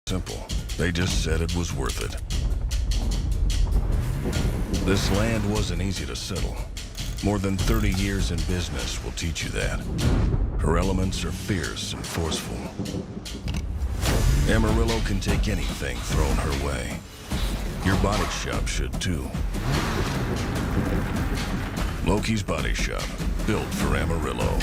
Simple. They just said it was worth it. This land wasn't easy to settle. More than 30 years in business will teach you that. Her elements are fierce and forceful. Amarillo can take anything thrown her way. Your body shop should too. Loki's Body Shop, built for Amarillo.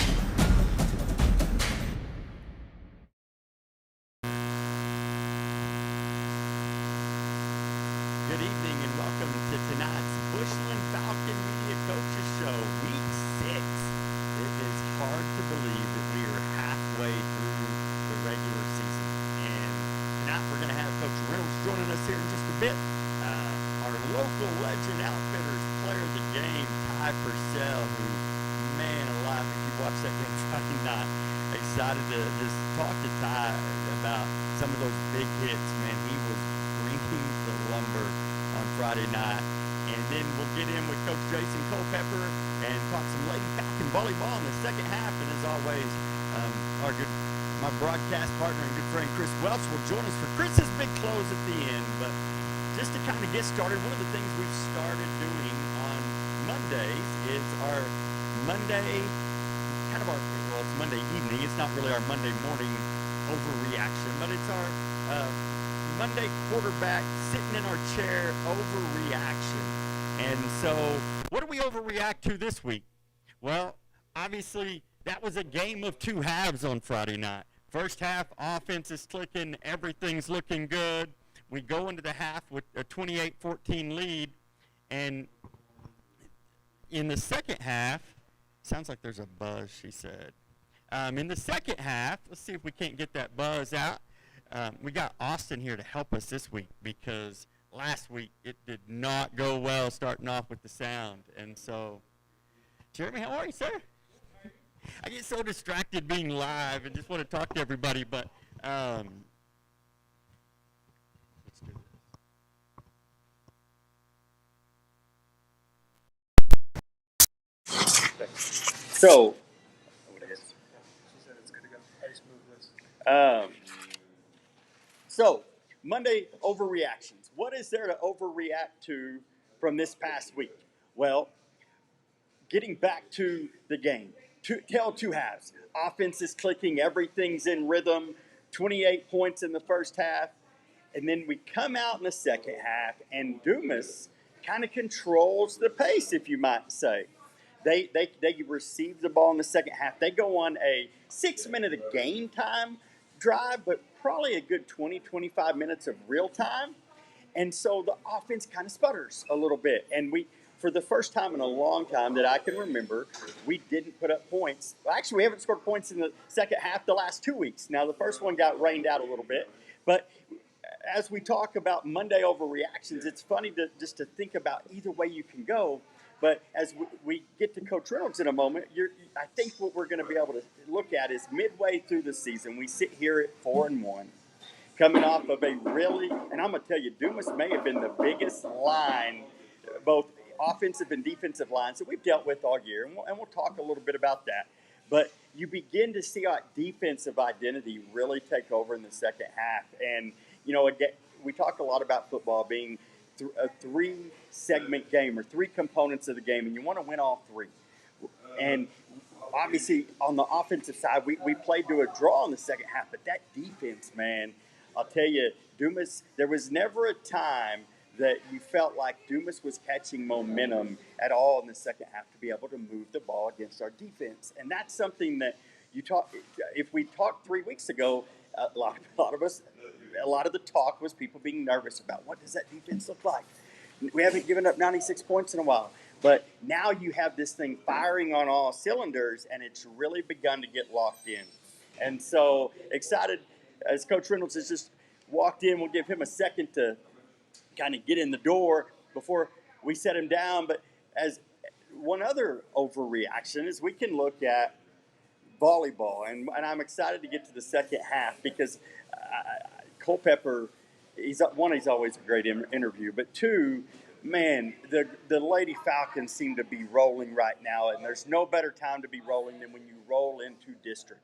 Good evening and welcome to tonight's Bushland Falcon Media Coaches Show, Week 6. It is hard to believe that we are halfway through the regular season. And tonight we're going to have Coach Reynolds joining us here in just a bit. Our local legend outfitters player of the game, Ty Purcell, who, man alive, if you watch that game Friday night, excited to just talk to Ty about some of those big hits. Man, he was bringing the lumber on Friday night. And then we'll get in with Coach Jason Culpepper and talk some Lady Falcon volleyball in the second half. And as always, my broadcast partner and good friend Chris Welch will join us for Chris's big close at the end. But just to kind of get started, one of the things we've started doing on Mondays is our Monday, well, it's Monday evening. It's not really our Monday morning overreaction, but it's our Monday quarterback sitting in our chair overreaction. And so what do we overreact to this week? Well, obviously that was a game of two halves on Friday night. First half, offense is clicking, everything's looking good. We go into the half with a 28-14 lead, and in the second half, sounds like there's a buzz, she said. In the second half, let's see if we can't get that buzz out. We got Austin here to help us this week because last week it did not go well starting off with the sound. And so, Jeremy, how are you, sir? I get so distracted being live and just want to talk to everybody, but let's do this. So, So, Monday overreactions. What is there to overreact to from this past week? Well, getting back to the game. Two halves. Offense is clicking, everything's in rhythm, 28 points in the first half. And then we come out in the second half, and Dumas kind of controls the pace, if you might say. They receive the ball in the second half. They go on a 6-minute of game time drive, but probably a good 20, 25 minutes of real time. And so the offense kind of sputters a little bit. And we, for the first time in a long time that I can remember, we didn't put up points. Well, actually, we haven't scored points in the second half the last 2 weeks. Now, the first one got rained out a little bit. But as we talk about Monday overreactions, it's funny just to think about either way you can go. But as we get to Coach Reynolds in a moment, I think what we're going to be able to look at is midway through the season, we sit here at 4-1, coming off of a really, and I'm going to tell you, Dumas may have been the biggest line, both offensive and defensive lines that we've dealt with all year, and we'll talk a little bit about that. But you begin to see our defensive identity really take over in the second half. And, you know, again, we talk a lot about football being a 3-segment game or 3 components of the game, and you want to win all 3. And obviously on the offensive side, we played to a draw in the second half, but that defense, man, I'll tell you, Dumas, there was never a time that you felt like Dumas was catching momentum at all in the second half to be able to move the ball against our defense. And that's something that if we talked 3 weeks ago, a lot of the talk was people being nervous about what does that defense look like. We haven't given up 96 points in a while, but now you have this thing firing on all cylinders, and it's really begun to get locked in. And so excited as Coach Reynolds has just walked in. We'll give him a second to kind of get in the door before we set him down. But as one other overreaction is we can look at volleyball, and I'm excited to get to the second half because Culpepper, he's always a great interview, but two, man, the Lady Falcons seem to be rolling right now, and there's no better time to be rolling than when you roll into district.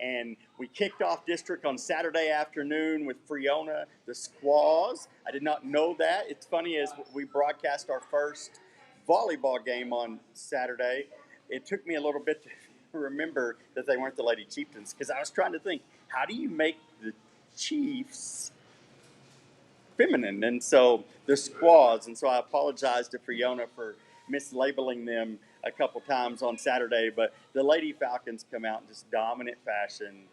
And we kicked off district on Saturday afternoon with Friona, the Squaws. I did not know that. It's funny, as we broadcast our first volleyball game on Saturday, it took me a little bit to remember that they weren't the Lady Chieftains, because I was trying to think, how do you make the Chiefs feminine? And so the Squaws. And so I apologize to Friona for mislabeling them a couple times on Saturday, but the Lady Falcons come out in just dominant fashion.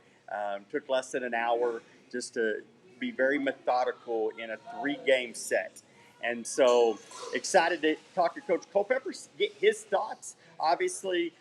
Took less than an hour just to be very methodical in a 3-game set. And so excited to talk to Coach Culpepper, get his thoughts. Obviously,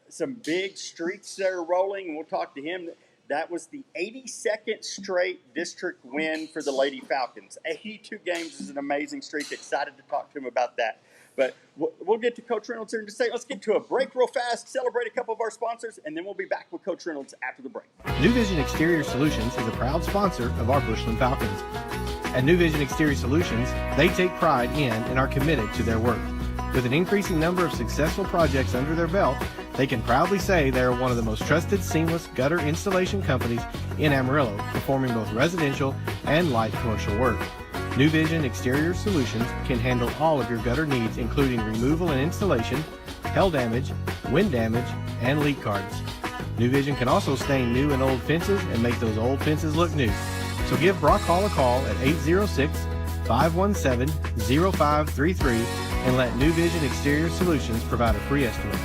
some big streaks that are rolling, and we'll talk to him. That was the 82nd straight district win for the Lady Falcons. 82 games is an amazing streak. Excited to talk to him about that. But we'll get to Coach Reynolds here in just a second. Let's get to a break real fast, celebrate a couple of our sponsors, and then we'll be back with Coach Reynolds after the break. New Vision Exterior Solutions is a proud sponsor of our Bushland Falcons. At New Vision Exterior Solutions, they take pride in and are committed to their work. With an increasing number of successful projects under their belt, they can proudly say they are one of the most trusted seamless gutter installation companies in Amarillo, performing both residential and light commercial work. New Vision Exterior Solutions can handle all of your gutter needs, including removal and installation, hail damage, wind damage, and leak cards. New Vision can also stain new and old fences and make those old fences look new. So give Brock Hall a call at 806-517-0533 and let New Vision Exterior Solutions provide a free estimate.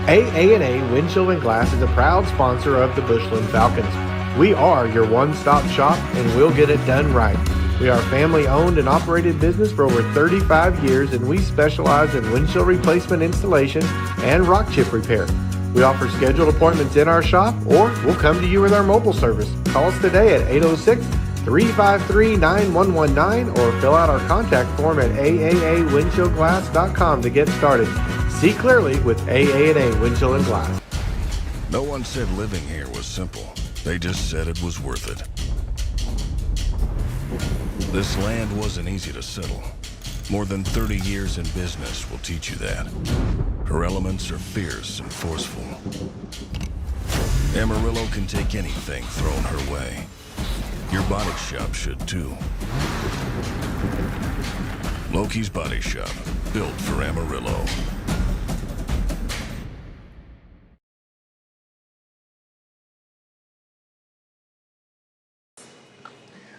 AA&A Windshield and Glass is a proud sponsor of the Bushland Falcons. We are your one-stop shop, and we'll get it done right. We are a family-owned and operated business for over 35 years, and we specialize in windshield replacement installation and rock chip repair. We offer scheduled appointments in our shop, or we'll come to you with our mobile service. Call us today at 806-353-9119 or fill out our contact form at aawindshieldglass.com to get started. See clearly with AA&A Windshield and Glass. No one said living here was simple. They just said it was worth it. This land wasn't easy to settle. More than 30 years in business will teach you that. Her elements are fierce and forceful. Amarillo can take anything thrown her way. Your body shop should too. Loki's Body Shop, built for Amarillo.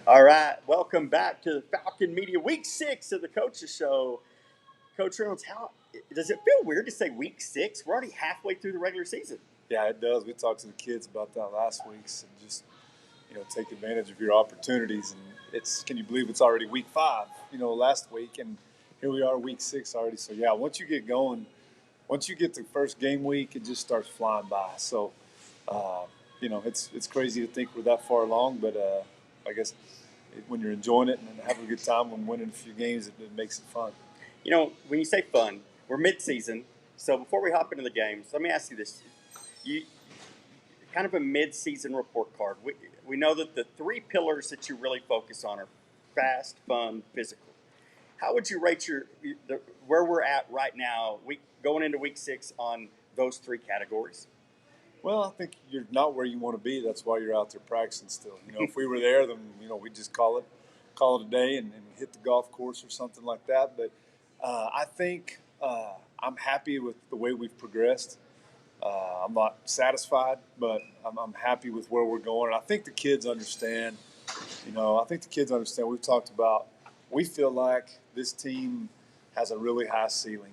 All right, welcome back to the Falcon Media Week 6 of the Coaches Show. Coach Reynolds, how does it feel weird to say Week 6? We're already halfway through the regular season. Yeah, it does. We talked to the kids about that last week, and just take advantage of your opportunities. And can you believe it's already Week 5? Last week, and here we are, Week 6 already. So yeah, once you get going, once you get to first game week, it just starts flying by. So it's crazy to think we're that far along, but I guess when you're enjoying it and having a good time and winning a few games, it makes it fun. When you say fun, we're mid-season. So before we hop into the games, let me ask you this. You kind of a mid-season report card. We know that the 3 pillars that you really focus on are fast, fun, physical. How would you rate where we're at right now, going into Week 6 on those 3 categories? Well, I think you're not where you want to be. That's why you're out there practicing still. If we were there, then we'd just call it a day and hit the golf course or something like that. But I think I'm happy with the way we've progressed. I'm not satisfied, but I'm happy with where we're going. And I think the kids understand. We've talked about. We feel like this team has a really high ceiling,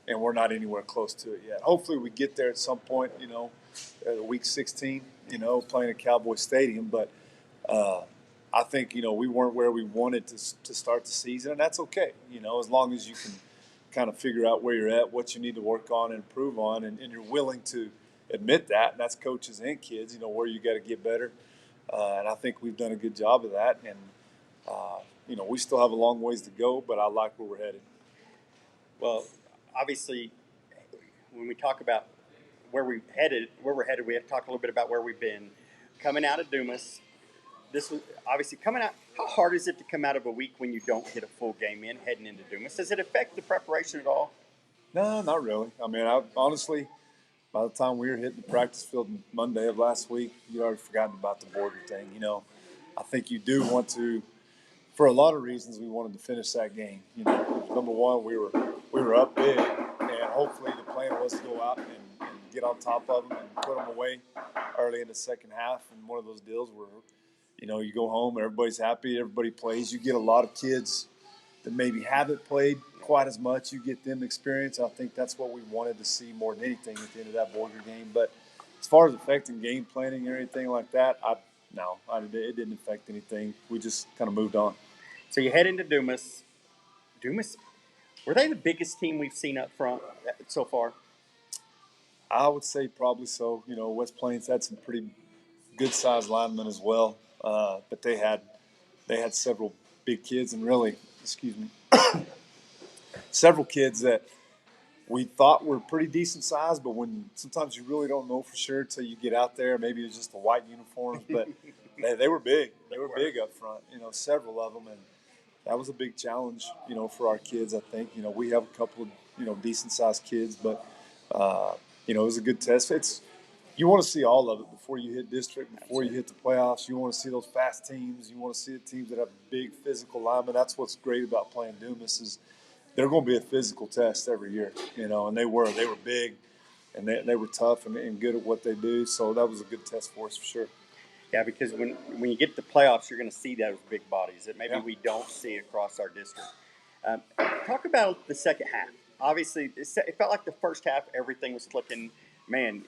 and we're not anywhere close to it yet. Hopefully, we get there at some point. Week 16. Playing at Cowboy Stadium, but I think we weren't where we wanted to start the season, and that's okay. As long as you can kind of figure out where you're at, what you need to work on and improve on, and you're willing to admit that, and that's coaches and kids, where you got to get better. And I think we've done a good job of that. And, we still have a long ways to go, but I like where we're headed. Well, obviously, when we talk about where we're headed, we have to talk a little bit about where we've been. Coming out of Dumas, this was obviously coming out. How hard is it to come out of a week when you don't get a full game in heading into Dumas? Does it affect the preparation at all? No, not really. I mean, by the time we were hitting the practice field Monday of last week, you'd already forgotten about the border thing. I think you do want to, for a lot of reasons, we wanted to finish that game. Number one, we were up big, and hopefully the plan was to go out and get on top of them and put them away early in the second half. And one of those deals where, you go home, everybody's happy, everybody plays. You get a lot of kids that maybe haven't played quite as much. You get them experience. I think that's what we wanted to see more than anything at the end of that border game. But as far as affecting game planning or anything like that, it didn't affect anything. We just kind of moved on. So you head into Dumas. Dumas, were they the biggest team we've seen up front so far? I would say probably so. West Plains had some pretty good-sized linemen as well, but they had several big kids and really, several kids that we thought were pretty decent size, but when sometimes you really don't know for sure until you get out there. Maybe it's just the white uniforms, but they were big. They were big up front. Several of them, and that was a big challenge. For our kids. I think we have a couple of decent sized kids, but it was a good test. You want to see all of it before you hit district, before you hit the playoffs. You want to see those fast teams. You want to see the teams that have big physical linemen. That's what's great about playing Dumas is they're going to be a physical test every year, and they were big, and they were tough and good at what they do. So that was a good test for us for sure. Yeah, because when you get to the playoffs, you're going to see those big bodies that maybe we don't see across our district. Talk about the second half. Obviously, it felt like the first half, everything was clicking. Man,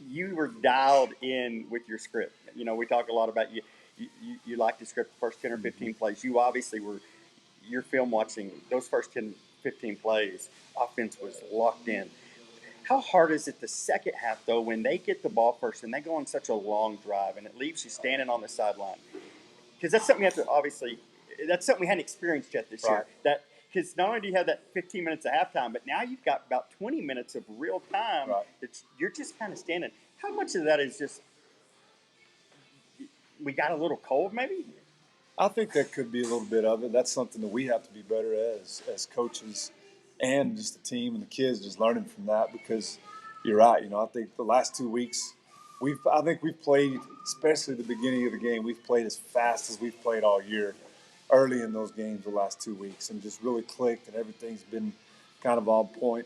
you were dialed in with your script. We talk a lot about you like to script the first 10 or 15 plays. You obviously were – your film watching those first 10, 15 plays, offense was locked in. How hard is it the second half, though, when they get the ball first and they go on such a long drive and it leaves you standing on the sideline? Because that's something that's something we hadn't experienced yet this year. Because not only do you have that 15 minutes of halftime, but now you've got about 20 minutes of real time that you're just kind of standing. How much of that is just we got a little cold maybe? I think that could be a little bit of it. That's something that we have to be better at as coaches and just the team and the kids, just learning from that because you're right. I think the last 2 weeks, I think we've played, especially the beginning of the game, we've played as fast as we've played all year early in those games the last 2 weeks and just really clicked and everything's been kind of on point.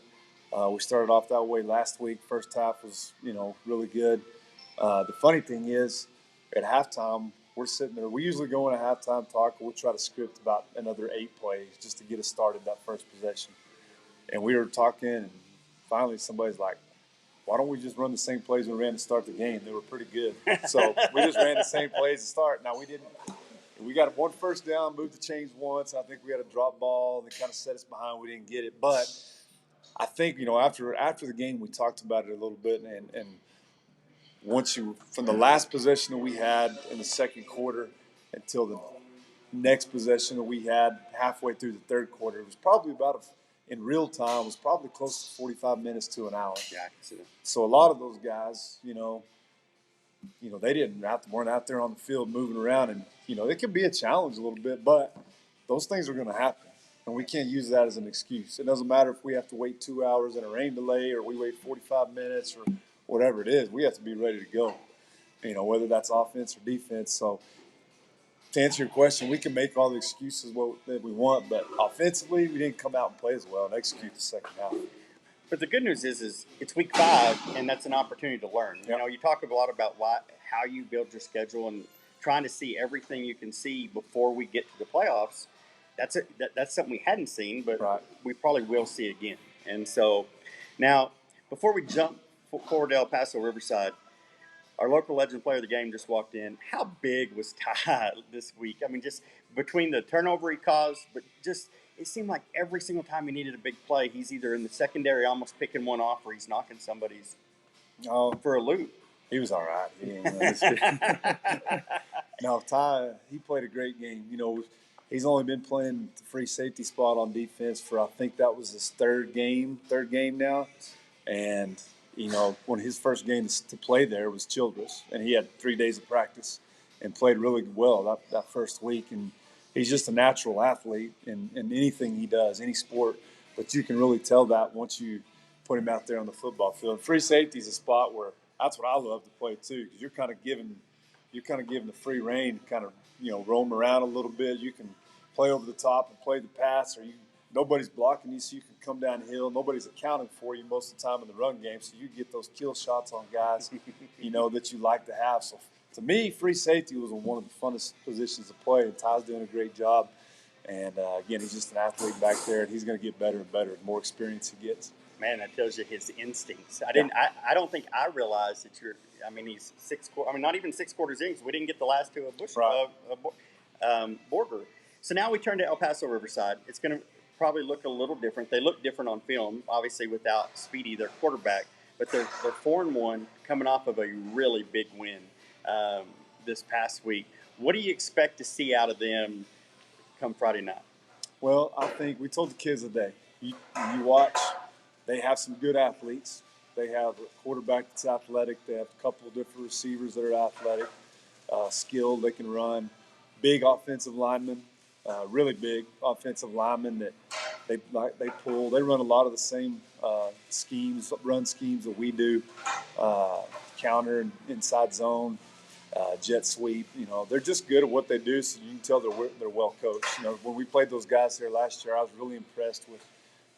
We started off that way last week. First half was, really good. The funny thing is at halftime, we're sitting there. We usually go in a halftime talk. We'll try to script about another 8 plays just to get us started that first possession. And we were talking, and finally somebody's like, why don't we just run the same plays we ran to start the game? They were pretty good. So we just ran the same plays to start. Now, we didn't. We got one first down, moved the chains once. I think we had a drop ball. They kind of set us behind. We didn't get it. But I think, after the game, we talked about it a little bit, and once from the last possession that we had in the second quarter until the next possession that we had halfway through the third quarter, it was probably in real time, it was probably close to 45 minutes to an hour. Yeah, I can see that. So a lot of those guys, they weren't out there on the field moving around, and it can be a challenge a little bit, but those things are going to happen, and we can't use that as an excuse. It doesn't matter if we have to wait 2 hours in a rain delay or we wait 45 minutes or whatever it is, we have to be ready to go, whether that's offense or defense. So to answer your question, we can make all the excuses that we want, but offensively, we didn't come out and play as well and execute the second half. But the good news is it's week 5, and that's an opportunity to learn. Yep. You talk a lot about how you build your schedule and trying to see everything you can see before we get to the playoffs. That's something we hadn't seen, but we probably will see again. And so now, before we jump forward to El Paso Riverside, our local legend player of the game just walked in. How big was Ty this week? I mean, just between the turnover he caused, but just it seemed like every single time he needed a big play, he's either in the secondary almost picking one off or he's knocking somebody's for a loop. He was all right. No, Ty, he played a great game. He's only been playing the free safety spot on defense for, I think that was his third game now. And when his first game to play there was Childress, and he had 3 days of practice and played really well that first week. And he's just a natural athlete in anything he does, any sport. But you can really tell that once you put him out there on the football field. Free safety is a spot where that's what I love to play too, because you're kind of giving the free reign to kind of roam around a little bit. You can play over the top and play the pass, or nobody's blocking you, so you can come downhill. Nobody's accounting for you most of the time in the run game, so you get those kill shots on guys, that you like to have. So to me, free safety was one of the funnest positions to play, and Ty's doing a great job. And again, he's just an athlete back there, and he's going to get better and better the more experience he gets. Man, that tells you his instincts. I don't think I realized that you're. I mean, he's not even 6 quarters in, because we didn't get the last two of Borger. So now we turn to El Paso Riverside. It's going to probably look a little different. They look different on film, obviously without Speedy, their quarterback. But they're 4-1, coming off of a really big win this past week. What do you expect to see out of them come Friday night? Well, I think we told the kids today. You watch. They have some good athletes. They have a quarterback that's athletic. They have a couple of different receivers that are athletic, skilled. They can run. Big offensive linemen, really big offensive linemen that they pull. They run a lot of the same run schemes that we do, counter and inside zone, jet sweep. They're just good at what they do, so you can tell they're well coached. When we played those guys here last year, I was really impressed with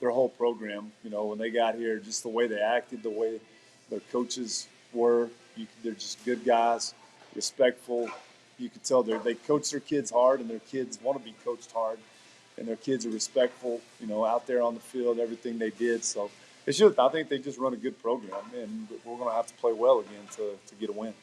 their whole program. When they got here, just the way they acted, the way their coaches were. They're just good guys, respectful. You can tell they coach their kids hard, and their kids want to be coached hard, and their kids are respectful, out there on the field, everything they did. So I think they just run a good program, and we're going to have to play well again to get a win.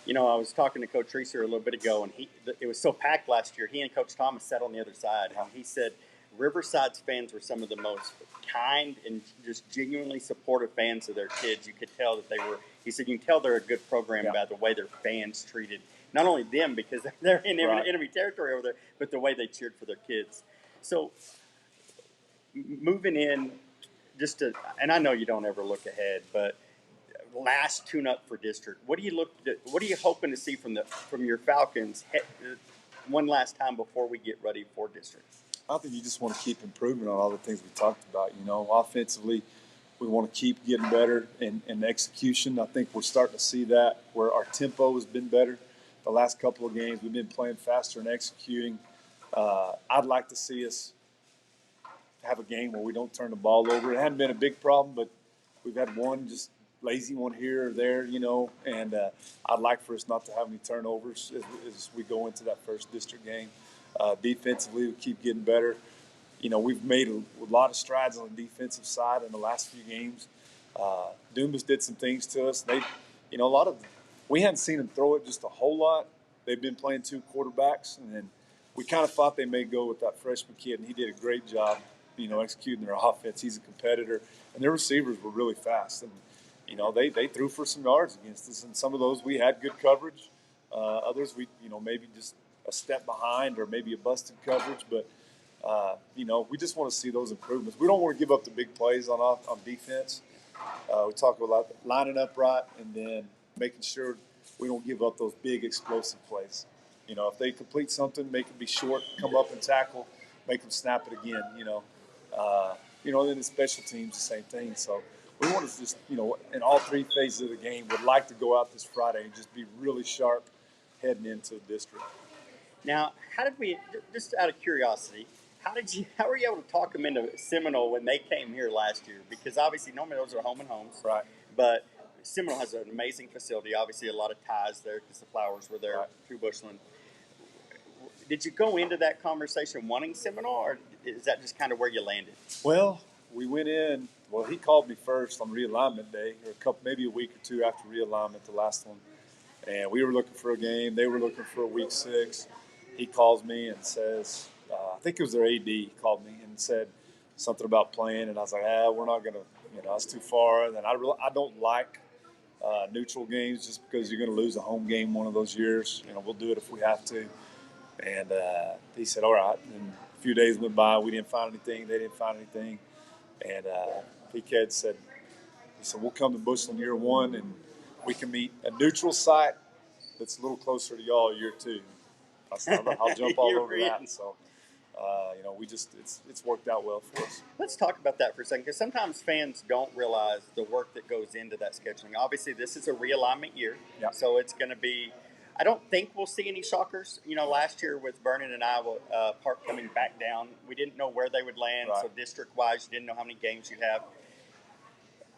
I was talking to Coach Reeser a little bit ago, and it was so packed last year. He and Coach Thomas sat on the other side, and he said Riverside's fans were some of the most kind and just genuinely supportive fans of their kids. You could tell that they were. He said you can tell they're a good program by the way their fans treated not only them, because they're in enemy territory over there, but the way they cheered for their kids. So moving in, and I know you don't ever look ahead, but last tune-up for district. What are you hoping to see from your Falcons one last time before we get ready for district? I think you just want to keep improving on all the things we talked about. Offensively, we want to keep getting better in execution. I think we're starting to see that where our tempo has been better. The last couple of games, we've been playing faster and executing. I'd like to see us have a game where we don't turn the ball over. It hadn't been a big problem, but we've had one just lazy one here or there, and I'd like for us not to have any turnovers as we go into that first district game. Defensively, we keep getting better. We've made a lot of strides on the defensive side in the last few games. Dumas did some things to us. We hadn't seen them throw it just a whole lot. They've been playing 2 quarterbacks, and then we kind of thought they may go with that freshman kid, and he did a great job, executing their offense. He's a competitor, and their receivers were really fast. And, they threw for some yards against us, and some of those we had good coverage. Others we, maybe just a step behind or maybe a busted coverage, but we just want to see those improvements. We don't want to give up the big plays on defense. We talk about lining up right and then making sure we don't give up those big explosive plays. If they complete something, make it be short, come up and tackle, make them snap it again. Then the special teams, the same thing. So we want to just, in all 3 phases of the game, would like to go out this Friday and just be really sharp heading into the district. Now, how did we, just out of curiosity, how were you able to talk them into Seminole when they came here last year? Because obviously normally those are home and homes. Right. But Seminole has an amazing facility. Obviously a lot of ties there because the Flowers were there through Bushland. Did you go into that conversation wanting Seminole, or is that just kind of where you landed? Well, we went in. Well, he called me first on realignment day, or maybe a week or 2 after realignment, the last one. And we were looking for a game. They were looking for a week 6. He calls me and says, I think it was their AD called me and said something about playing. And I was like, we're not going to, it's too far. And then I don't like neutral games just because you're going to lose a home game one of those years. We'll do it if we have to. And he said, all right. And a few days went by. We didn't find anything. They didn't find anything. And PK said, we'll come to Bushland year 1 and we can meet a neutral site that's a little closer to y'all year 2. I said, I'll jump all over that. So it's worked out well for us. Let's talk about that for a second, because sometimes fans don't realize the work that goes into that scheduling. Obviously, this is a realignment year, so it's going to be. I don't think we'll see any shockers. Last year with Vernon and Iowa Park coming back down, we didn't know where they would land. Right. So district-wise, you didn't know how many games you have.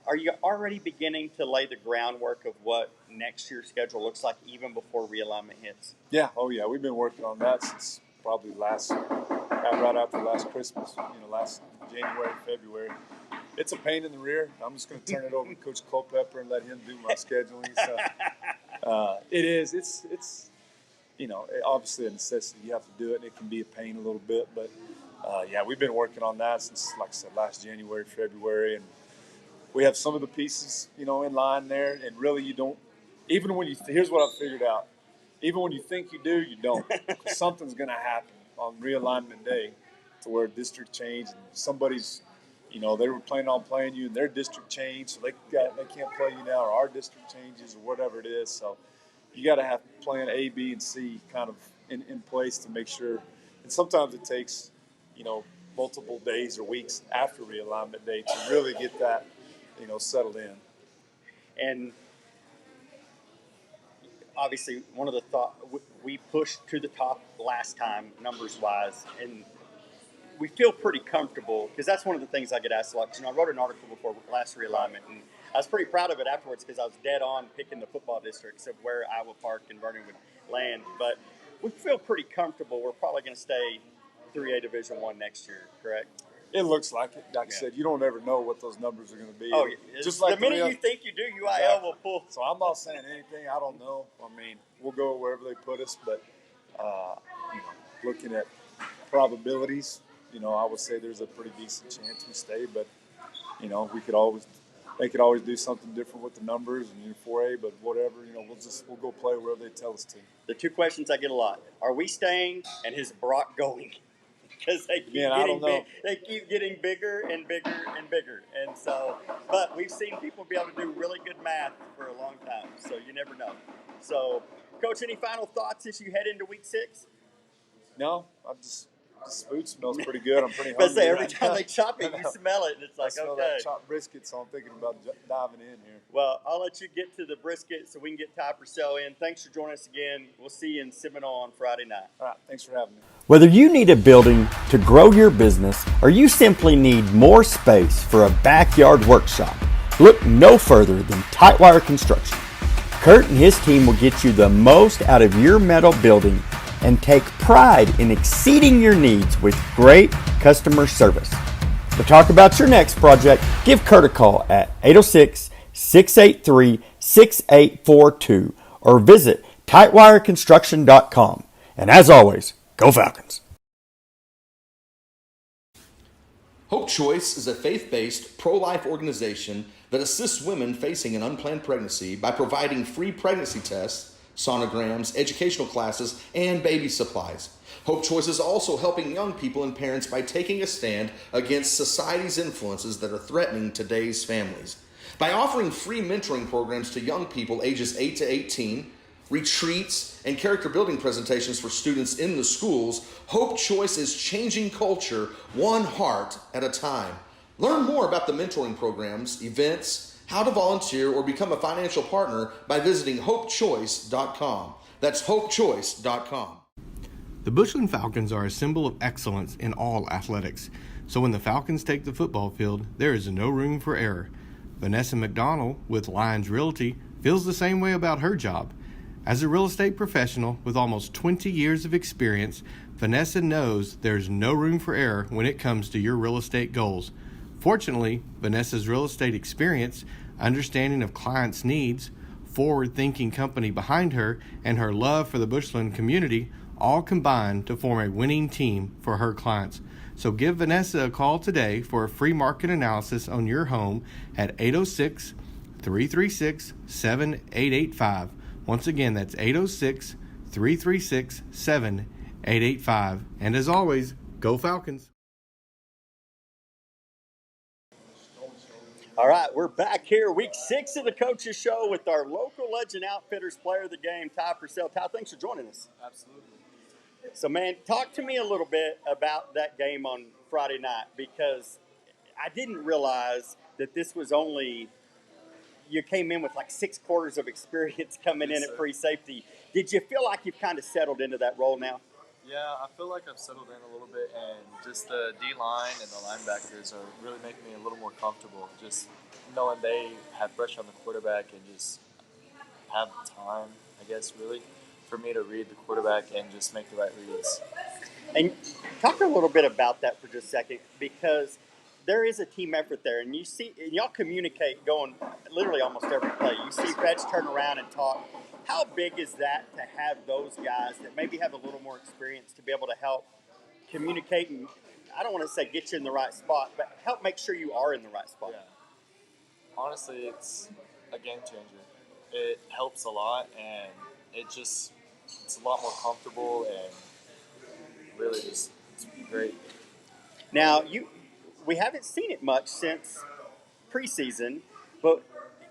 Are you already beginning to lay the groundwork of what next year's schedule looks like, even before realignment hits? Yeah. Oh, yeah. We've been working on that since probably right after last Christmas. Last January, February. It's a pain in the rear. I'm just going to turn it over to Coach Culpepper and let him do my scheduling. So it is. It's obviously a necessity. You have to do it, and it can be a pain a little bit. But we've been working on that since, like I said, last January, February, and we have some of the pieces, in line there. And really, you don't. Even when here's what I've figured out. Even when you think you do, you don't. Something's going to happen on realignment day, to where district change and somebody's. They were planning on playing you, and their district changed, so they can't play you now, or our district changes, or whatever it is. So you got to have plan A, B, and C kind of in place to make sure. And sometimes it takes, multiple days or weeks after realignment day to really get that, settled in. And obviously, one of the we pushed to the top last time, numbers-wise, and we feel pretty comfortable, because that's one of the things I get asked a lot. I wrote an article before last realignment, and I was pretty proud of it afterwards, because I was dead on picking the football districts of where Iowa Park and Vernon would land. But we feel pretty comfortable. We're probably going to stay 3A Division I next year, correct? It looks like it. Like I said, you don't ever know what those numbers are going to be. Oh, just like the minute you think you do, UIL will pull. So I'm not saying anything. I don't know. I mean, we'll go wherever they put us, but looking at probabilities, I would say there's a pretty decent chance we stay, but they could always do something different with the numbers and 4A, but whatever, we'll go play wherever they tell us to. The two questions I get a lot: are we staying, and is Brock going? Because they keep getting bigger and bigger and bigger, and so. But we've seen people be able to do really good math for a long time, so you never know. So, Coach, any final thoughts as you head into Week 6? No, this food smells pretty good. I'm pretty hungry. But every time they chop it, you smell it, and it's like, I smell that chopped brisket, so I'm thinking about diving in here. Well, I'll let you get to the brisket so we can get Ty Purcell in. Thanks for joining us again. We'll see you in Seminole on Friday night. All right, thanks for having me. Whether you need a building to grow your business or you simply need more space for a backyard workshop, look no further than Tightwire Construction. Kurt and his team will get you the most out of your metal building and take pride in exceeding your needs with great customer service. To talk about your next project, give Kurt a call at 806-683-6842 or visit tightwireconstruction.com. And as always, go Falcons! Hope Choice is a faith-based, pro-life organization that assists women facing an unplanned pregnancy by providing free pregnancy tests, sonograms, educational classes, and baby supplies. Hope Choice is also helping young people and parents by taking a stand against society's influences that are threatening today's families. By offering free mentoring programs to young people ages 8 to 18, retreats, and character building presentations for students in the schools, Hope Choice is changing culture one heart at a time. Learn more about the mentoring programs, events, how to volunteer, or become a financial partner by visiting hopechoice.com. That's hopechoice.com. The Bushland Falcons are a symbol of excellence in all athletics. So when the Falcons take the football field, there is no room for error. Vanessa McDonald with Lions Realty feels the same way about her job. As a real estate professional with almost 20 years of experience, Vanessa knows there's no room for error when it comes to your real estate goals. Fortunately, Vanessa's real estate experience, understanding of clients' needs, forward-thinking company behind her, and her love for the Bushland community all combine to form a winning team for her clients. So give Vanessa a call today for a free market analysis on your home at 806-336-7885. Once again, that's 806-336-7885. And as always, go Falcons! All right, we're back here, Week 6 of the Coaches Show with our local Legend Outfitters player of the game, Ty Purcell. Ty, thanks for joining us. Absolutely. So, man, talk to me a little bit about that game on Friday night, because I didn't realize that this was only, you came in with like 6 quarters of experience coming in at free safety. Did you feel like you've kind of settled into that role now? Yeah, I feel like I've settled in a little bit, and just the D line and the linebackers are really making me a little more comfortable. Just knowing they have pressure on the quarterback and just have time, I guess, really, for me to read the quarterback and just make the right reads. And talk a little bit about that for just a second, because there is a team effort there, and you see, and y'all communicate going literally almost every play. You see Fetch turn around and talk. How big is that to have those guys that maybe have a little more experience to be able to help communicate and, I don't want to say get you in the right spot, but help make sure you are in the right spot? Yeah. Honestly, it's a game changer. It helps a lot, and it's a lot more comfortable and really just it's great. Now, we haven't seen it much since preseason, but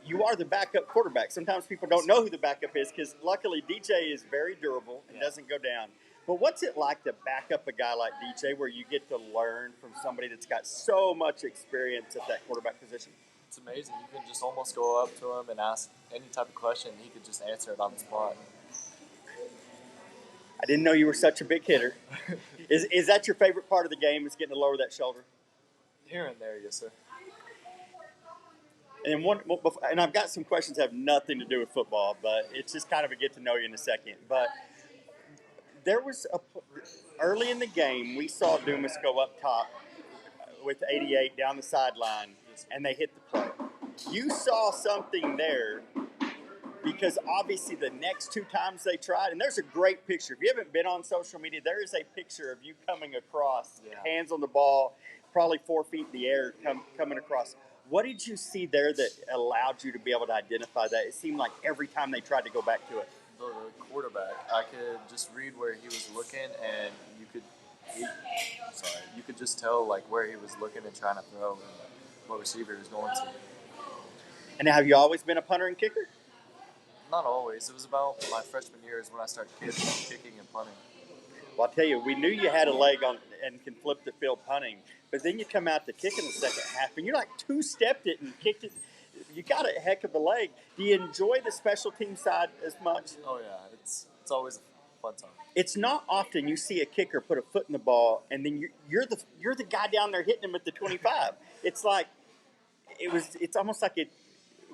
you are the backup quarterback. Sometimes people don't know who the backup is because luckily DJ is very durable and doesn't go down. But what's it like to back up a guy like DJ where you get to learn from somebody that's got so much experience at that quarterback position? It's amazing. You can just almost go up to him and ask any type of question, and he could just answer it on the spot. I didn't know you were such a big hitter. Is that your favorite part of the game, is getting to lower that shoulder? Here and there, yes, sir. And and I've got some questions that have nothing to do with football, but it's just kind of a get to know you in a second. But there was early in the game, we saw Dumas go up top with 88 down the sideline, and they hit the play. You saw something there, because obviously the next 2 times they tried, and there's a great picture. If you haven't been on social media, there is a picture of you coming across, hands on the ball, probably 4 feet in the air, coming across. What did you see there that allowed you to be able to identify that? It seemed like every time they tried to go back to it. The quarterback, I could just read where he was looking, and you could just tell like where he was looking and trying to throw and what receiver he was going to. And have you always been a punter and kicker? Not always. It was about my freshman year is when I started kicking and punting. Well, I'll tell you, we knew you had a leg on and can flip the field punting, but then you come out to kick in the second half, and you're like 2-stepped it and kicked it. You got a heck of a leg. Do you enjoy the special team side as much? Oh yeah, it's always a fun time. It's not often you see a kicker put a foot in the ball, and then you're the guy down there hitting him at the 25. It's like it's almost like it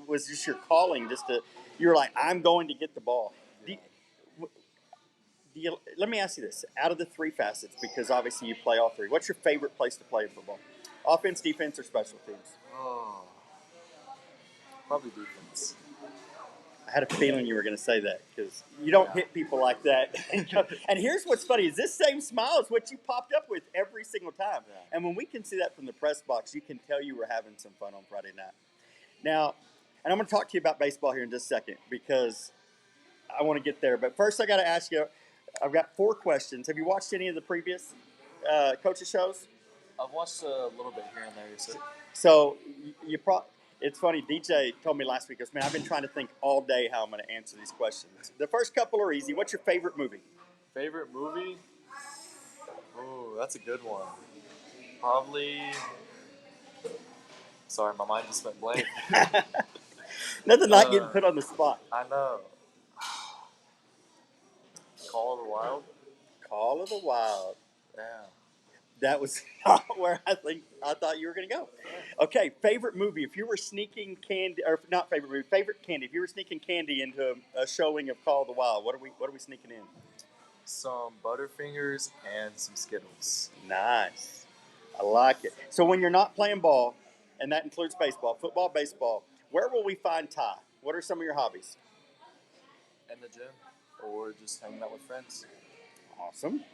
was just your calling. You're like, I'm going to get the ball. Let me ask you this: out of the 3 facets, because obviously you play all 3, what's your favorite place to play football? Offense, defense, or special teams? Oh, probably defense. I had a feeling you were going to say that, because you don't hit people like that. And here's what's funny: is this same smile is what you popped up with every single time. Yeah. And when we can see that from the press box, you can tell you were having some fun on Friday night. Now, and I'm going to talk to you about baseball here in just a second, because I want to get there. But first, I got to ask you. I've got 4 questions. Have you watched any of the previous coaches' shows? I've watched a little bit here and there. So it's funny. DJ told me last week, he goes, man, I've been trying to think all day how I'm going to answer these questions. The first couple are easy. What's your favorite movie? Favorite movie? Oh, that's a good one. Probably. Sorry, my mind just went blank. Nothing like getting put on the spot. I know. Call of the Wild. Call of the Wild. Yeah. That was not where I thought you were going to go. Okay, favorite movie. If you were sneaking candy, or not favorite movie, favorite candy. If you were sneaking candy into a showing of Call of the Wild, what are we sneaking in? Some Butterfingers and some Skittles. Nice. I like it. So when you're not playing ball, and that includes baseball, football, baseball, where will we find Ty? What are some of your hobbies? In the gym, or just hanging out with friends. Awesome.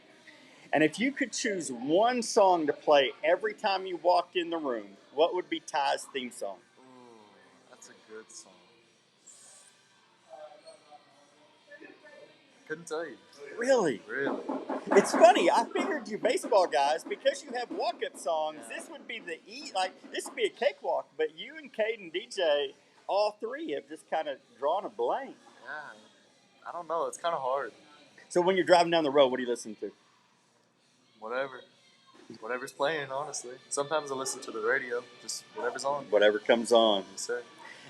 And if you could choose one song to play every time you walked in the room, what would be Ty's theme song? Ooh, that's a good song. Couldn't tell you. Really? Really? It's funny. I figured you baseball guys, because you have walk-up songs, this would be this would be a cakewalk. But you and Cade and DJ, all 3 have just kind of drawn a blank. Yeah. I don't know. It's kind of hard. So when you're driving down the road, what do you listen to? Whatever's playing. Honestly, sometimes I listen to the radio, just whatever's on. Whatever comes on. Yes, sir.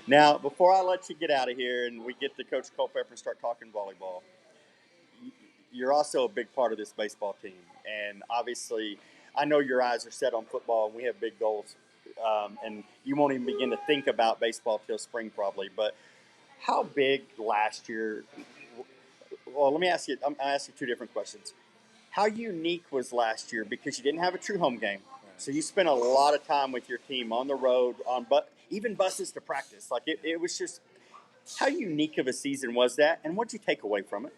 Now, before I let you get out of here and we get to Coach Culpepper and start talking volleyball, you're also a big part of this baseball team. And obviously, I know your eyes are set on football, and we have big goals. And you won't even begin to think about baseball till spring probably. But how big last year? Well, let me ask you. I'll ask you two different questions. How unique was last year because you didn't have a true home game, so you spent a lot of time with your team on the road, even buses to practice. Like it was just how unique of a season was that, and what'd you take away from it?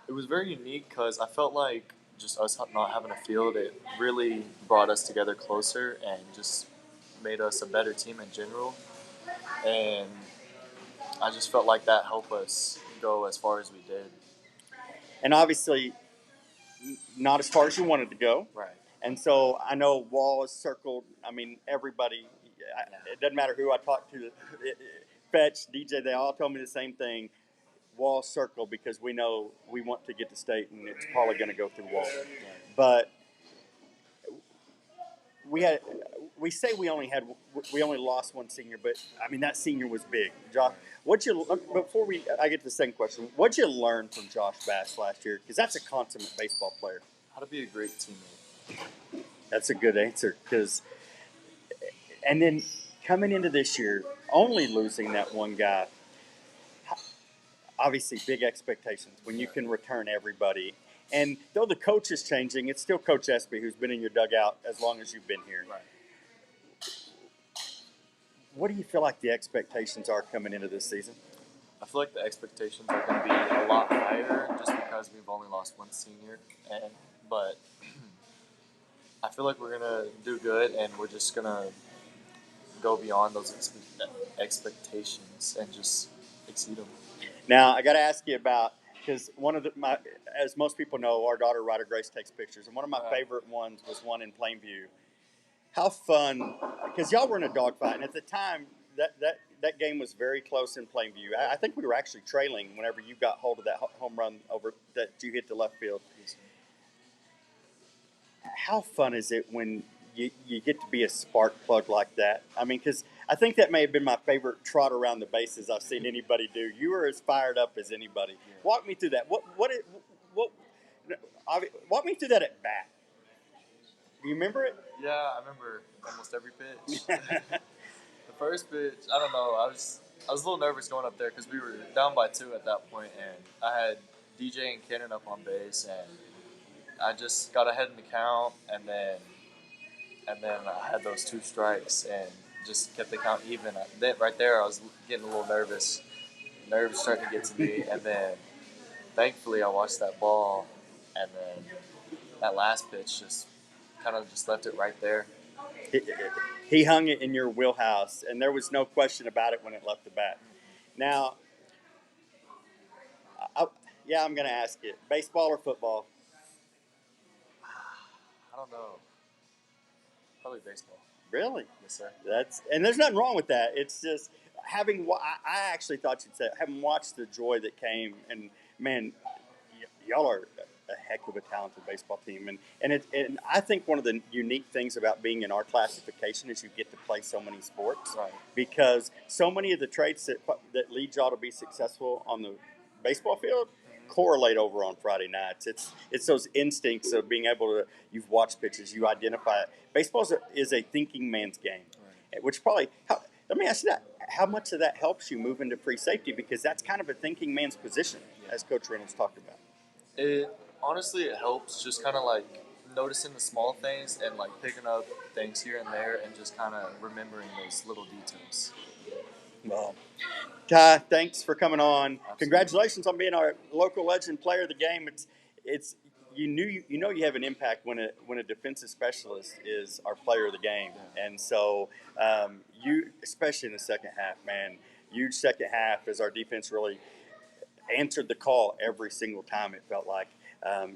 It was very unique because I felt like just us not having a field, it really brought us together closer and just made us a better team in general. And I just felt like that helped us go as far as we did. And obviously, not as far as you wanted to go. Right. And so I know Wall is circled. I mean, everybody. It doesn't matter who I talk to. Fetch, DJ, they all told me the same thing. Wall circle because we know we want to get to state, and it's probably going to go through Wall. But we say we only lost one senior, but I mean that senior was big. Josh, I get to the second question, what'd you learn from Josh Bass last year? Because that's a consummate baseball player. How to be a great teammate. That's a good answer. And then coming into this year, only losing that one guy. Obviously, big expectations when you can return everybody. And though the coach is changing, it's still Coach Espy who's been in your dugout as long as you've been here. Right. What do you feel like the expectations are coming into this season? I feel like the expectations are going to be a lot higher just because we've only lost one senior. But I feel like we're going to do good, and we're just going to go beyond those expectations and just exceed them. Now, I got to ask you about, because as most people know, our daughter Ryder Grace takes pictures, and one of my favorite ones was one in Plainview. How fun, because y'all were in a dogfight, and at the time, that game was very close in Plainview. I think we were actually trailing whenever you got hold of that home run over that you hit to left field. How fun is it when you get to be a spark plug like that? I mean, because I think that may have been my favorite trot around the bases I've seen anybody do. You were as fired up as anybody. Walk me through that. Walk me through that at bat. Do you remember it? Yeah, I remember almost every pitch. The first pitch, I don't know. I was a little nervous going up there because we were down by 2 at that point, and I had DJ and Cannon up on base, and I just got ahead in the count, and then I had those 2 strikes and just kept the count even. Right there, I was getting a little nervous. Nerves starting to get to me, and then thankfully I watched that ball, and then that last pitch just kind of just left it right there. He hung it in your wheelhouse, and there was no question about it when it left the bat. Now, I'm going to ask you, baseball or football? I don't know. Probably baseball. Really? Yes, sir. And there's nothing wrong with that. It's just I actually thought you'd say, having watched the joy that came, and man, y'all are a heck of a talented baseball team. And I think one of the unique things about being in our classification is you get to play so many sports. Right. Because so many of the traits that lead y'all to be successful on the baseball field correlate over on Friday nights. It's those instincts of being able to, you've watched pitches, you identify it. Baseball is a thinking man's game, right. Which probably, let me ask you that, how much of that helps you move into free safety? Because that's kind of a thinking man's position, as Coach Reynolds talked about. Honestly, it helps just kind of like noticing the small things and like picking up things here and there and just kind of remembering those little details. Well, Ty, thanks for coming on. Absolutely. Congratulations on being our local legend player of the game. It's you know you have an impact when a defensive specialist is our player of the game, and so you, especially in the second half, man, huge second half as our defense really answered the call every single time. It felt like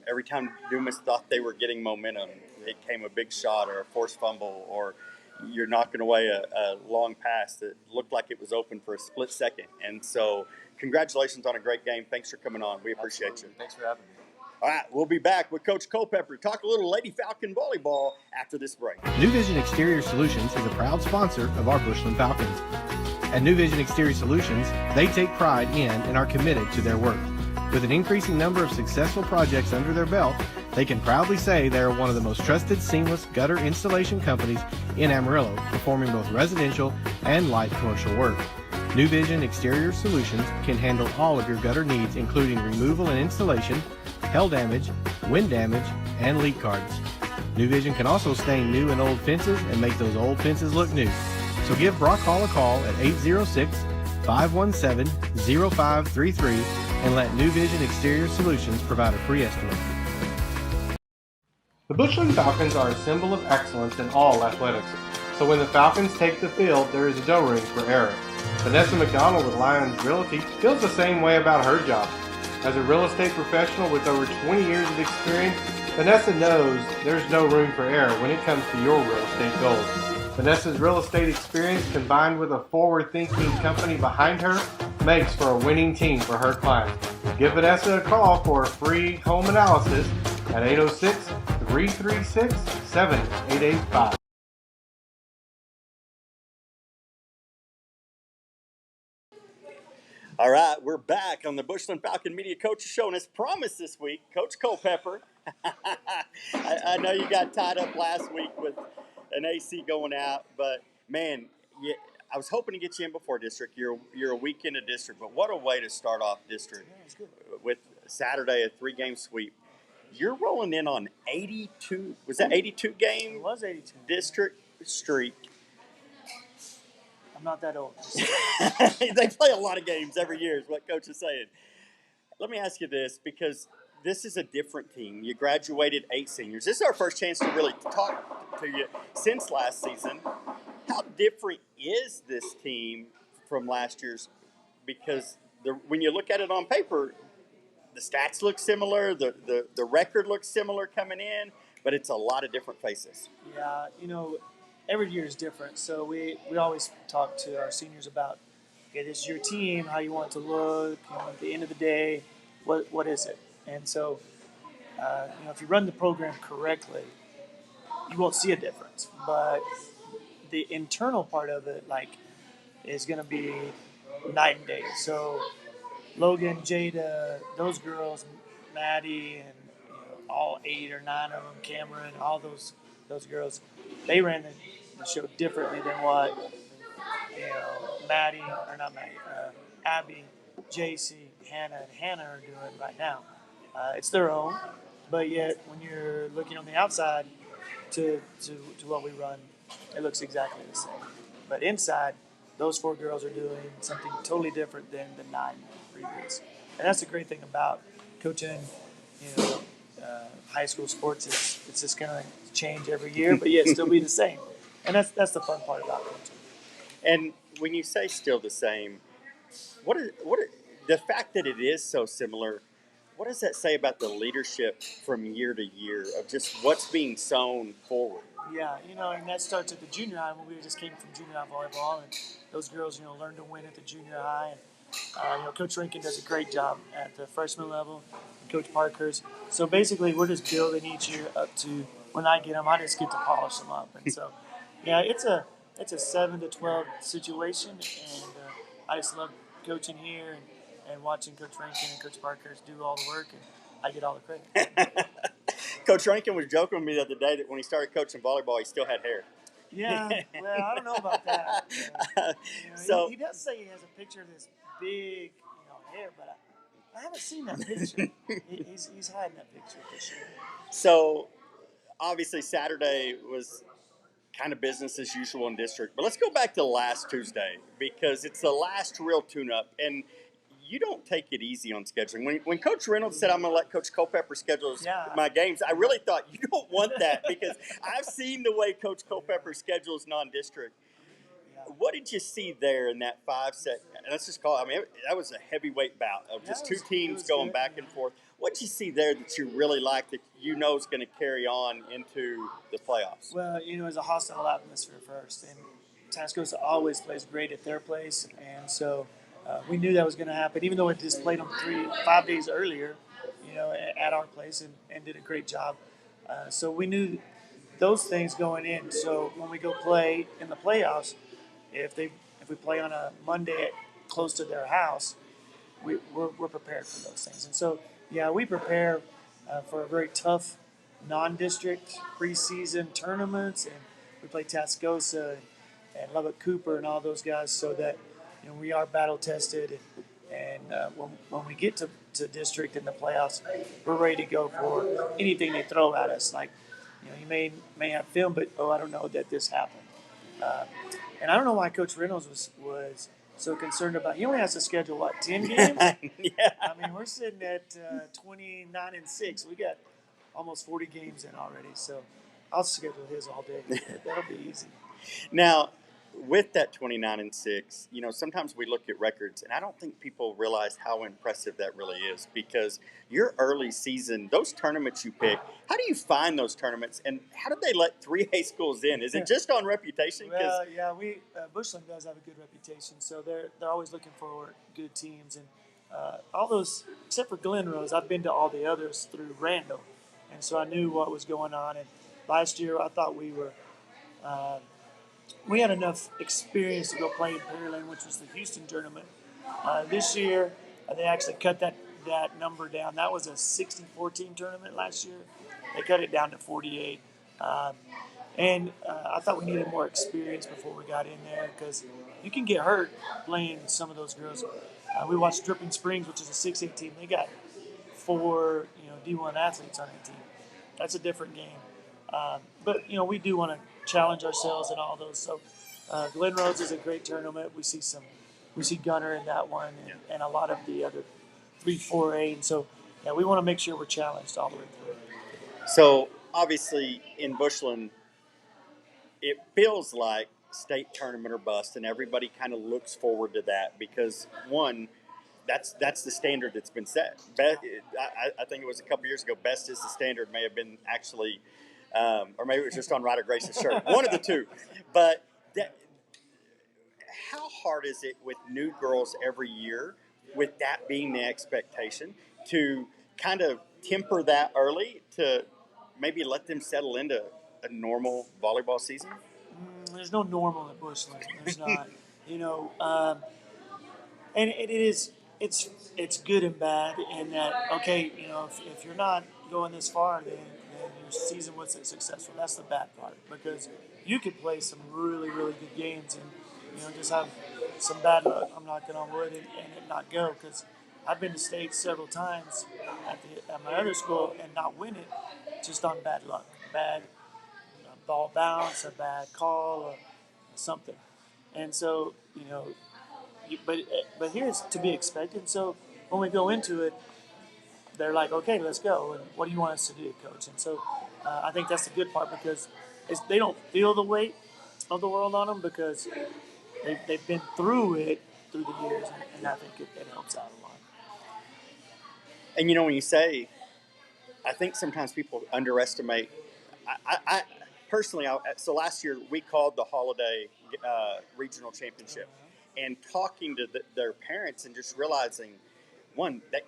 every time Dumas thought they were getting momentum, it came a big shot or a forced fumble, or you're knocking away a long pass that looked like it was open for a split second. And so congratulations on a great game. Thanks for coming on. We appreciate you. Thanks for having me. All right, we'll be back with Coach Culpepper to talk a little Lady Falcon volleyball after this break. New Vision Exterior Solutions is a proud sponsor of our Bushland Falcons. At New Vision Exterior Solutions, they take pride in and are committed to their work. With an increasing number of successful projects under their belt, they can proudly say they are one of the most trusted seamless gutter installation companies in Amarillo, performing both residential and light commercial work. New Vision Exterior Solutions can handle all of your gutter needs, including removal and installation, hail damage, wind damage, and leak cards. New Vision can also stain new and old fences and make those old fences look new. So give Brock Hall a call at 806-517-0533 and let New Vision Exterior Solutions provide a free estimate. The Bushland Falcons are a symbol of excellence in all athletics. So when the Falcons take the field, there is no room for error. Vanessa McDonald with Lions Realty feels the same way about her job. As a real estate professional with over 20 years of experience, Vanessa knows there's no room for error when it comes to your real estate goals. Vanessa's real estate experience combined with a forward-thinking company behind her makes for a winning team for her clients. Give Vanessa a call for a free home analysis at 806-336-7885. All right, we're back on the Bushland Falcon Media Coaches Show, and as promised this week, Coach Culpepper. I know you got tied up last week with an AC going out, but man, I was hoping to get you in before district. You're a week into district, but what a way to start off district with Saturday, a 3-game sweep. You're rolling in on 82. Was that 82 game? It was 82. District streak. I'm not that old. They play a lot of games every year, is what Coach is saying. Let me ask you this, because this is a different team. You graduated 8 seniors. This is our first chance to really talk to you since last season. How different is this team from last year's? Because when you look at it on paper, the stats look similar, the record looks similar coming in, but it's a lot of different faces. Yeah, every year is different. So we always talk to our seniors about, okay, this is your team, how you want it to look, at the end of the day, what is it? And so, if you run the program correctly, you won't see a difference. But the internal part of it, is going to be night and day. So Logan, Jada, those girls, Maddie, and all 8 or 9 of them, Cameron, all those girls, they ran the show differently than what Abby, JC, Hannah, and Hannah are doing right now. It's their own, but yet when you're looking on the outside to what we run, it looks exactly the same. But inside, those 4 girls are doing something totally different than the 9 previous. And that's the great thing about coaching, high school sports. It's just going to change every year, but yet still be the same. And that's the fun part about coaching. And when you say still the same, what the fact that it is so similar, what does that say about the leadership from year to year of just what's being sown forward? Yeah, and that starts at the junior high when we just came from junior high volleyball, and those girls, learn to win at the junior high. And, Coach Rankin does a great job at the freshman level, and Coach Parkhurst. So basically, we're just building each year up to when I get them, I just get to polish them up. And so, yeah, it's a 7 to 12 situation, and I just love coaching here and watching Coach Rankin and Coach Parkhurst do all the work, and I get all the credit. Coach Rankin was joking with me the other day that when he started coaching volleyball, he still had hair. Yeah, well, I don't know about that. So he does say he has a picture of this big, hair, but I haven't seen that picture. He's hiding that picture for sure. So obviously Saturday was kind of business as usual in district, but let's go back to last Tuesday because it's the last real tune-up, and you don't take it easy on scheduling. When Coach Reynolds said, I'm going to let Coach Culpepper schedule my games, I really thought, you don't want that because I've seen the way Coach Culpepper schedules non-district. What did you see there in that 5-set? Let's just call it, that was a heavyweight bout of just two teams going back and forth. What did you see there that you really liked that is going to carry on into the playoffs? Well, it was a hostile atmosphere first, and Tascosa always plays great at their place, and so we knew that was going to happen. Even though it just played them 5 days earlier, at our place and did a great job. So we knew those things going in. So when we go play in the playoffs, if we play on a Monday close to their house, we're prepared for those things. And so yeah, we prepare for a very tough non-district preseason tournaments, and we play Tascosa and Lubbock Cooper and all those guys, so that we are battle tested, and when we get to district in the playoffs, we're ready to go for anything they throw at us. Like you may have film, but I don't know that this happened. Uh, and I don't know why Coach Reynolds was so concerned about. He only has to schedule 10 games. Yeah. I mean, we're sitting at 29-6. We got almost 40 games in already, so I'll schedule his all day. That'll be easy. Now, with that 29-6, sometimes we look at records, and I don't think people realize how impressive that really is, because your early season, those tournaments you pick, how do you find those tournaments, and how did they let 3A schools in? Is it just on reputation? Well, yeah, Bushland does have a good reputation, so they're always looking for good teams, and all those except for Glen Rose, I've been to all the others through Randall, and so I knew what was going on. And last year, I thought we had enough experience to go play in Pearland, which was the Houston tournament. This year, they actually cut that number down. That was a 64-team tournament last year. They cut it down to 48. And I thought we needed more experience before we got in there, because you can get hurt playing some of those girls. We watched Dripping Springs, which is a 6A team. They got 4 D1 athletes on their team. That's a different game. But we do want to challenge ourselves in all those. So Glen Rose is a great tournament. We see Gunner in that one, and a lot of the other 3-4A. And so we want to make sure we're challenged all the way through. So obviously in Bushland, it feels like state tournament or bust, and everybody kind of looks forward to that, because one, that's the standard that's been set. I think it was a couple years ago, best is the standard may have been actually, or maybe it was just on Ryder Grace's shirt. One of the two. But how hard is it with new girls every year, with that being the expectation, to kind of temper that early, to maybe let them settle into a normal volleyball season? There's no normal at Bushland. There's not. And it is. It's good and bad in that. Okay, if you're not going this far, then your season wasn't successful. That's the bad part, because you could play some really, really good games and just have some bad luck. I'm knocking on wood, and it not go, because I've been to state several times at my other school and not win it, just on bad luck, bad ball bounce, a bad call, or something. And so but here's to be expected. So when we go into it, they're like, okay, let's go. And what do you want us to do, coach? And so I think that's the good part, because they don't feel the weight of the world on them, because they've been through it through the years, and I think it helps out a lot. And when you say, I think sometimes people underestimate. I personally, so last year we called the Holiday Regional Championship, and talking to their parents and just realizing, one, that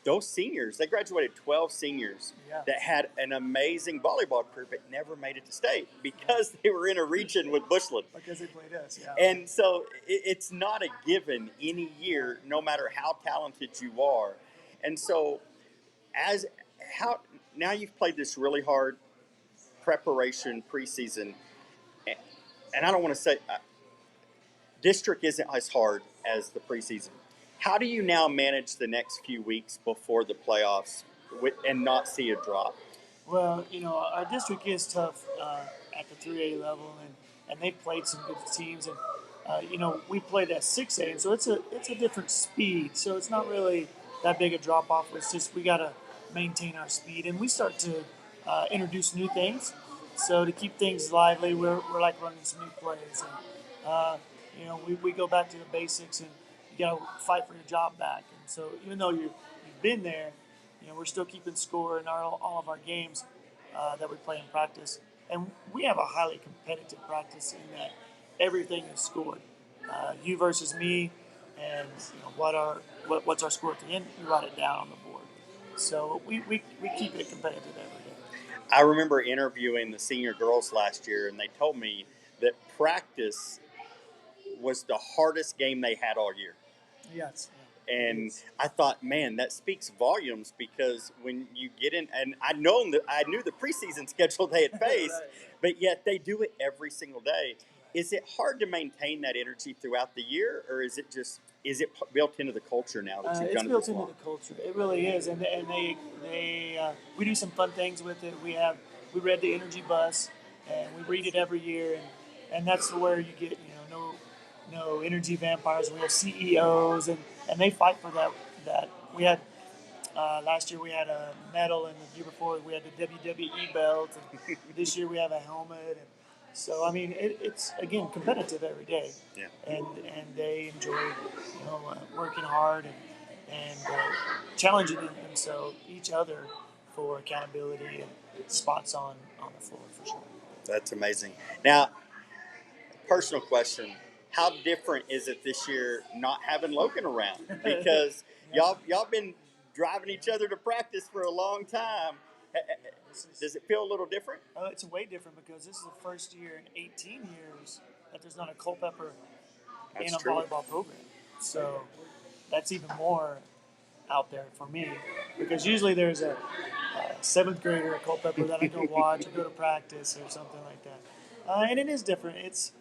those seniors, they graduated 12 seniors that had an amazing volleyball career but never made it to state, because they were in a region with Bushland. Because they played us, And so it's not a given any year, no matter how talented you are. And so now you've played this really hard preparation preseason, and I don't want to say district isn't as hard as the preseason. How do you now manage the next few weeks before the playoffs and not see a drop? Well, our district is tough at the 3A level, and they've played some good teams, and we played at 6A, and so it's a different speed. So it's not really that big a drop off. It's just we got to maintain our speed, and we start to introduce new things. So to keep things lively, we're like running some new plays, and we go back to the basics, and you got to fight for your job back. And so even though you've been there, we're still keeping score in all of our games that we play in practice, and we have a highly competitive practice in that everything is scored. You versus me, and what's our score at the end? You write it down on the board. So we keep it competitive every day. I remember interviewing the senior girls last year, and they told me that practice was the hardest game they had all year. Yes. And I thought, man, that speaks volumes, because when you get in, and I knew the preseason schedule they had faced, Right. but yet they do it every single day. Is it hard to maintain that energy throughout the year, or is it built into the culture now that you've It's done it built this into long? the culture. It really is, and we do some fun things with it. We read the energy bus, and we read it every year, and that's where you get no energy vampires. We have CEOs, and they fight for that. We had last year we had a medal, and the year before we had the WWE belt, and this year we have a helmet. And so I mean, it's again competitive every day, Yeah. and they enjoy working hard and challenging themselves each other for accountability and spots on the floor for sure. That's amazing. Now, personal question: how different is it this year not having Logan around? Because y'all been driving each other to practice for a long time. Does it feel a little different? It's way different because this is the first year in 18 years that there's not a Culpeper in a true. volleyball program. So that's even more out there for me, because usually there's a seventh grader at Culpeper that I go watch or go to practice or something like that. And it is different. It's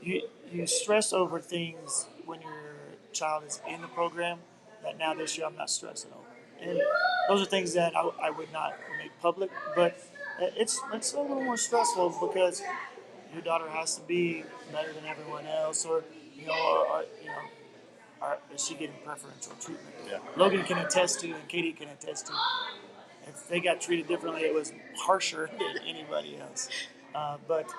you stress over things when your child is in the program that now this year I'm not stressing over. And those are things that I would not make public, but it's a little more stressful because your daughter has to be better than everyone else, or is she getting preferential treatment? Yeah. Logan can attest to, and Katie can attest to, if they got treated differently, it was harsher than anybody else. And that's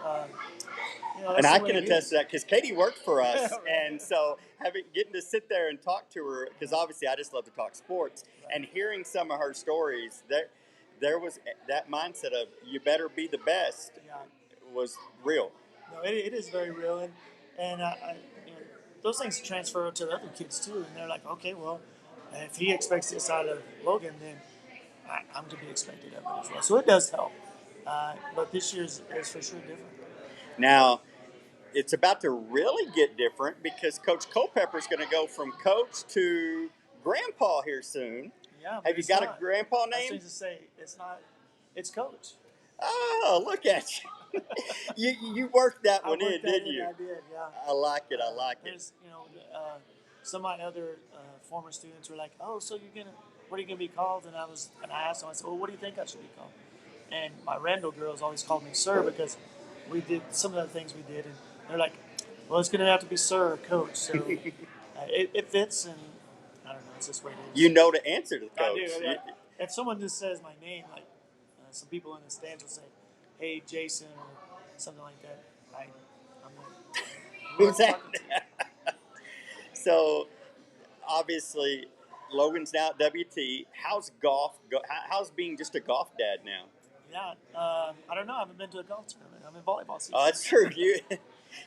I the way can it attest is. to that because Katie worked for us, Right. and so getting to sit there and talk to her, because obviously I just love to talk sports, and hearing some of her stories, there was that mindset of you better be the best Yeah. was real. No, it is very real, and those things transfer to the other kids too, and they're like, okay, well, if he expects this out of Logan, then I'm to be expected of it as well. So it does help, but this year's is for sure different. Now, it's about to really get different because Coach Culpepper is going to go from coach to grandpa here soon. Yeah, Have you got a grandpa I was name? going to say it's not. It's coach. Oh, look at you. you worked that I one in, worked that didn't in. you? I did. Yeah. I like it. I like it. There's some of my other former students were like, oh, so what are you gonna be called? And I asked them, I said, well, what do you think I should be called? And my Randall girls always called me sir because we did some of the things we did, and they're like, well, it's gonna have to be sir or coach. So it fits, and I don't know, it's just what it is. You know the answer to the coach. I do. Yeah. If someone just says my name, like some people in the stands will say, hey, Jason, or something like that, I'm like, Who's that? So, obviously, Logan's now at WT. How's golf? How's being just a golf dad now? Yeah, I don't know. I haven't been to a golf tournament. I'm in volleyball season. Oh, that's true. You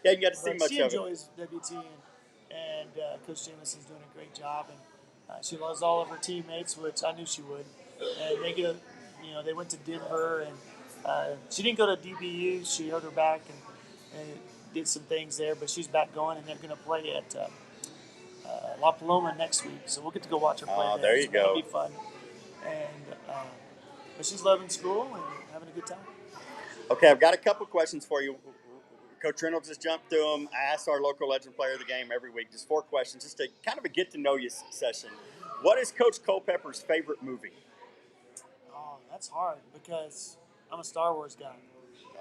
haven't got to see But much she of it. enjoys WT, and Coach Jameson's doing a great job, and she loves all of her teammates, which I knew she would. And they went to Denver, and she didn't go to DBU. She hurt her back and did some things there, but she's back going, and they're going to play at La Paloma next week. So we'll get to go watch her play. Oh, there you go. It'll be fun. And but she's loving school and having a good time. Okay, I've got a couple questions for you. Coach Reynolds just jumped through them. I ask our local legend player of the game every week, just 4 questions, just a kind of a get-to-know-you session. What is Coach Culpepper's favorite movie? Oh, that's hard because I'm a Star Wars guy.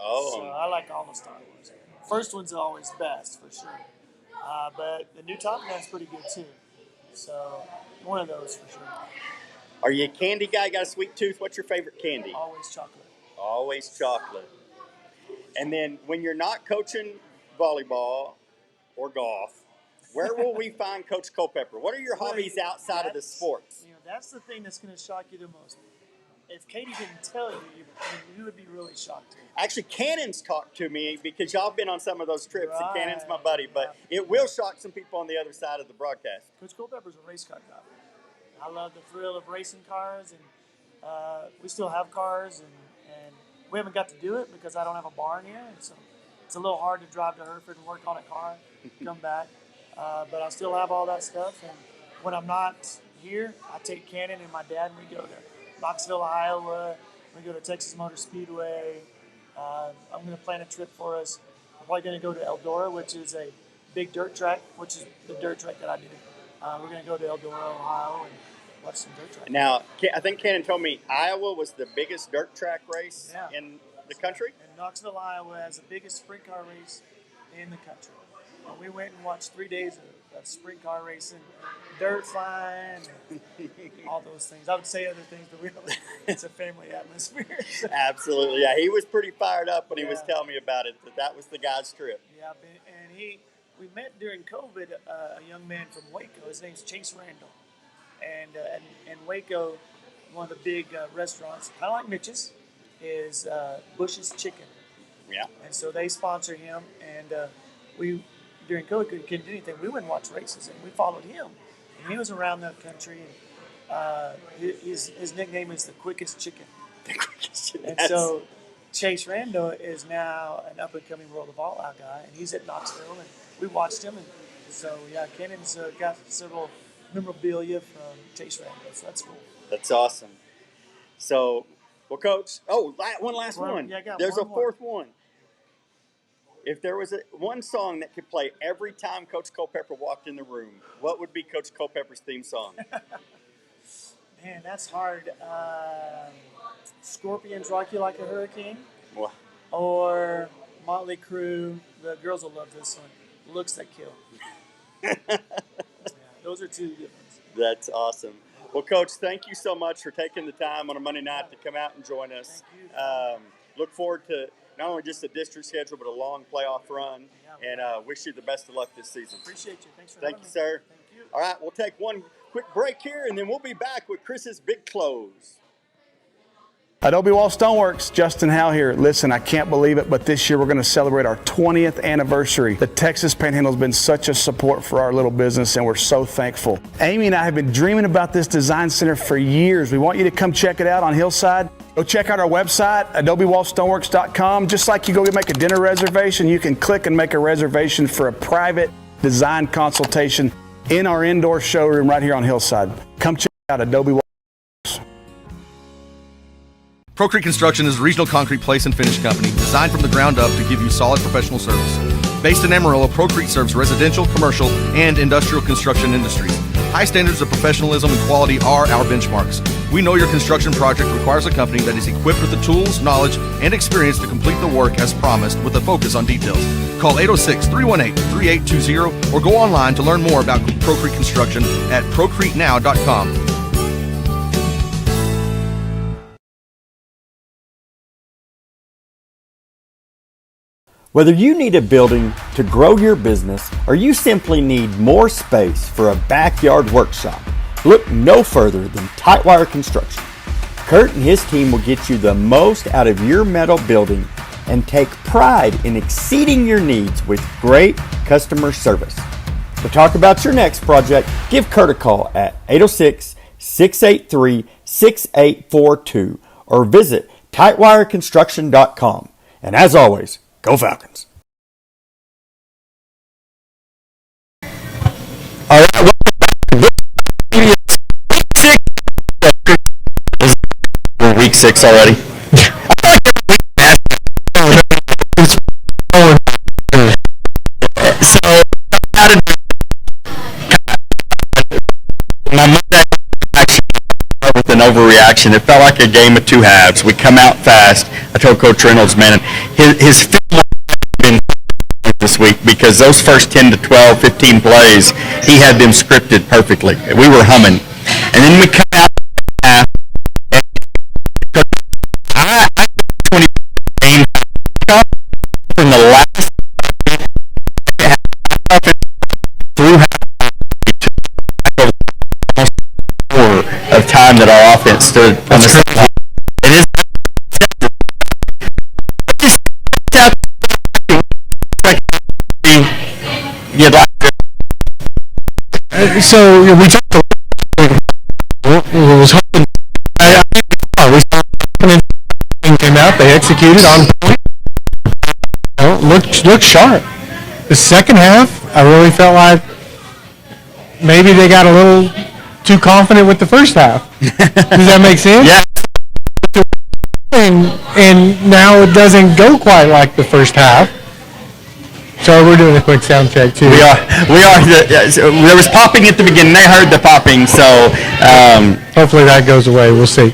Oh. So I like all the Star Wars. First one's always best, for sure. But the new Top Gun's pretty good, too. So one of those, for sure. Are you a candy guy? Got a sweet tooth? What's your favorite candy? Always chocolate. Always chocolate. And then when you're not coaching volleyball or golf, where will we find Coach Culpepper? What are your hobbies outside of the sports? That's the thing that's going to shock you the most. If Katie didn't tell you, you would be really shocked. Actually, Cannon's talked to me because y'all been on some of those trips, and Right. Cannon's my buddy, but it will shock some people on the other side of the broadcast. Coach Culpepper's a race car driver. I love the thrill of racing cars, and we still have cars, and we haven't got to do it because I don't have a barn here, and so it's a little hard to drive to Hereford and work on a car, come back. But I still have all that stuff, and when I'm not here, I take Cannon and my dad, and we go to Knoxville, Iowa. We go to Texas Motor Speedway. I'm going to plan a trip for us. I'm probably going to go to Eldora, which is a big dirt track, which is the dirt track that I do. We're going to go to Eldora, Ohio, and watch some dirt track. Now, I think Cannon told me Iowa was the biggest dirt track race in the country. And Knoxville, Iowa has the biggest sprint car race in the country. And we went and watched 3 days of sprint car racing, dirt flying, all those things. I would say other things, but really, it's a family atmosphere. Absolutely, yeah. He was pretty fired up when he was telling me about it. That was the guy's trip. Yeah, and we met during COVID. A young man from Waco. His name's Chase Randall, and Waco, one of the big restaurants, kind of like Mitch's, is Bush's Chicken. Yeah. And so they sponsor him, and we during COVID couldn't do anything. We went and watched races, and we followed him. And he was around the country, and his nickname is the Quickest Chicken. The Quickest Chicken. And so Chase Randall is now an up-and-coming World of All Out guy, and he's at Knoxville, and we watched him. And so, yeah, Cannon's got several memorabilia from Chase Randall, so that's cool. That's awesome. So, well, Coach, one last one. Yeah, There's one a fourth one. If there was one song that could play every time Coach Culpepper walked in the room, what would be Coach Culpepper's theme song? Man, that's hard. Scorpions Rock You Like a Hurricane. Wow. Or Motley Crue. The girls will love this one. Looks That Kill. Those are two good ones. That's awesome. Well, Coach, thank you so much for taking the time on a Monday night to come out and join us. Thank you. Look forward to not only just the district schedule, but a long playoff run. And wish you the best of luck this season. Appreciate you. Thanks for Thank having you, sir. me. Thank you. All right, we'll take one quick break here, and then we'll be back with Chris's Big Close. Adobe Wall Stoneworks, Justin Howe here. Listen, I can't believe it, but this year we're going to celebrate our 20th anniversary. The Texas Panhandle has been such a support for our little business, and we're so thankful. Amy and I have been dreaming about this design center for years. We want you to come check it out on Hillside. Go check out our website, adobewallstoneworks.com. Just like you go make a dinner reservation, you can click and make a reservation for a private design consultation in our indoor showroom right here on Hillside. Come check out Adobe Wall. Procrete Construction is a regional concrete place and finish company designed from the ground up to give you solid professional service. Based in Amarillo, Procrete serves residential, commercial, and industrial construction industries. High standards of professionalism and quality are our benchmarks. We know your construction project requires a company that is equipped with the tools, knowledge, and experience to complete the work as promised with a focus on details. Call 806-318-3820 or go online to learn more about Procrete Construction at procretenow.com. Whether you need a building to grow your business or you simply need more space for a backyard workshop, look no further than Tightwire Construction. Kurt and his team will get you the most out of your metal building and take pride in exceeding your needs with great customer service. To talk about your next project, give Kurt a call at 806-683-6842 or visit tightwireconstruction.com. And as always, go Falcons. All right, we're week 6 already. So, my Monday actually with an overreaction. It felt like a game of two halves. We come out fast. I told Coach Reynolds, man, his film been this week because those first 10 to 12, 15 plays, he had them scripted perfectly. We were humming. And then we come out half. I 20 game from the last through half of time that our offense stood on the second half. It is you'd like to. So we talked executed on point. Looked sharp. The second half, I really felt like maybe they got a little too confident with the first half. Does that make sense? Yeah. And now it doesn't go quite like the first half. So we're doing a quick sound check too. We are. There was popping at the beginning. They heard the popping, so hopefully that goes away. We'll see.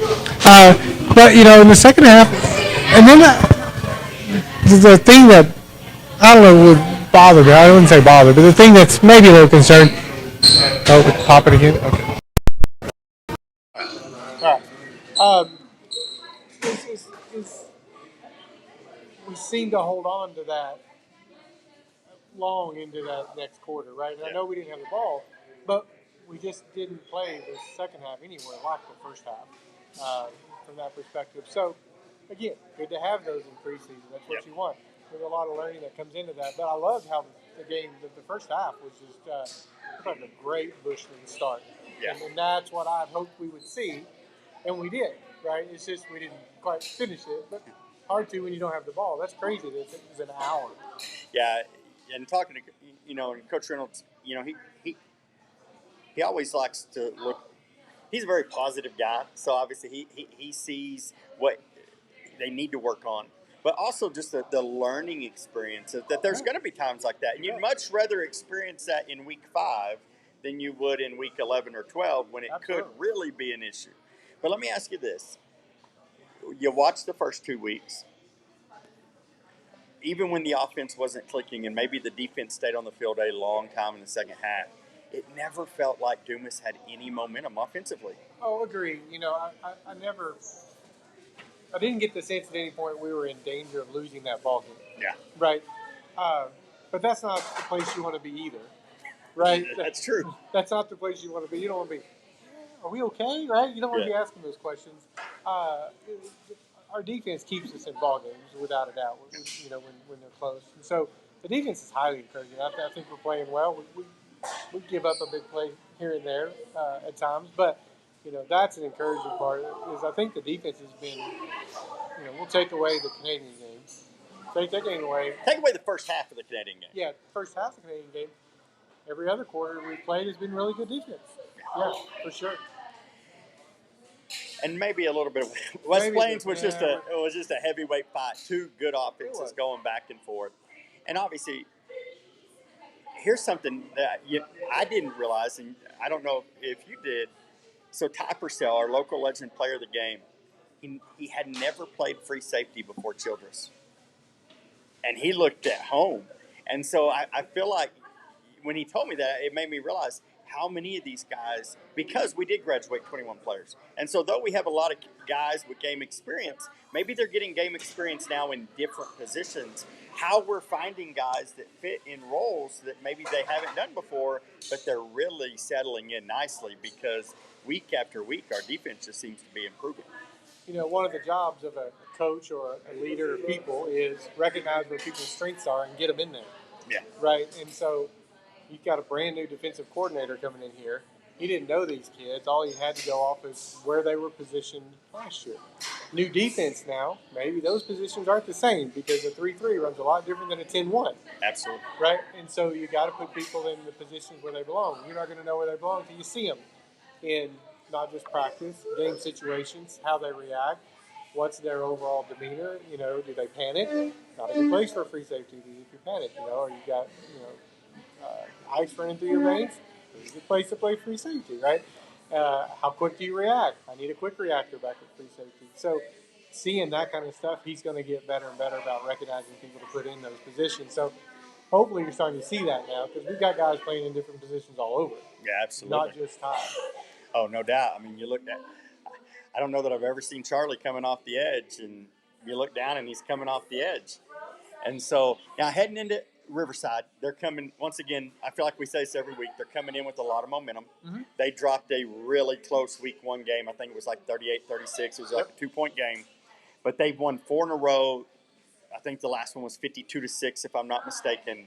But in the second half, and then the thing that I don't know would bother me. I wouldn't say bother, but the thing that's maybe a little concerned. Oh, it's popping again. Okay. All right. We seem to hold on to that long into that next quarter, right? And I know we didn't have the ball, but we just didn't play the second half anywhere like the first half from that perspective. So, again, good to have those in preseason. That's what you want. There's a lot of learning that comes into that. But I loved how the game, the first half was just like a great Bushland start. Yeah. And that's what I hoped we would see, and we did, right? It's just we didn't quite finish it, but hard to when you don't have the ball. That's crazy that it was an hour. Yeah. And talking to Coach Reynolds, he always likes to look. He's a very positive guy, so obviously he sees what they need to work on, but also just the learning experience that there's going to be times like that, and you'd much rather experience that in week 5 than you would in week 11 or 12 when it could really be an issue. But let me ask you this: you watched the first 2 weeks. Even when the offense wasn't clicking and maybe the defense stayed on the field a long time in the second half, it never felt like Dumas had any momentum offensively. Oh, agree. I didn't get the sense at any point we were in danger of losing that ball game. Yeah. Right. But that's not the place you want to be either. Right? That's true. That's not the place you want to be. You don't want to be, are we okay? Right? You don't want to be asking those questions. Our defense keeps us in ball games without a doubt. When they're close. And so the defense is highly encouraging. I think we're playing well. We give up a big play here and there at times, but that's an encouraging part. Is I think the defense has been. We'll take away the Canadian game. Take that game away. Take away the first half of the Canadian game. Yeah, first half of the Canadian game. Every other quarter we've played has been really good defense. Yeah, for sure. And maybe a little bit of West Plains was just a heavyweight fight. 2 good offenses going back and forth, and obviously, here's something that I didn't realize, and I don't know if you did. So Ty Purcell, our local legend player of the game, he had never played free safety before Childress, and he looked at home, and so I feel like when he told me that, it made me realize how many of these guys, because we did graduate 21 players. And so though we have a lot of guys with game experience, maybe they're getting game experience now in different positions. How we're finding guys that fit in roles that maybe they haven't done before, but they're really settling in nicely because week after week, our defense just seems to be improving. One of the jobs of a coach or a leader of people is recognize where people's strengths are and get them in there. Yeah. Right? And so you've got a brand new defensive coordinator coming in here. He didn't know these kids. All he had to go off is where they were positioned last year. New defense now, maybe those positions aren't the same because a 3-3 runs a lot different than a 10-1. Absolutely. Right? And so you got to put people in the positions where they belong. You're not going to know where they belong until you see them in not just practice, game situations, how they react, what's their overall demeanor. Do they panic? Not a good place for a free safety if you panic, or you got, ice running through your veins. It's a good place to play free safety, right? How quick do you react? I need a quick reactor back at free safety. So seeing that kind of stuff, he's going to get better and better about recognizing people to put in those positions. So hopefully you're starting to see that now because we've got guys playing in different positions all over. Yeah, absolutely. Not just Ty. Oh, no doubt. I mean, you look at – I don't know that I've ever seen Charlie coming off the edge, and you look down and he's coming off the edge. And so now heading into Riverside, they're coming – once again, I feel like we say this every week. They're coming in with a lot of momentum. Mm-hmm. They dropped a really close week 1 game. I think it was like 38-36. It was like a 2-point game. But they've won 4 in a row. I think the last one was 52-6, if I'm not mistaken.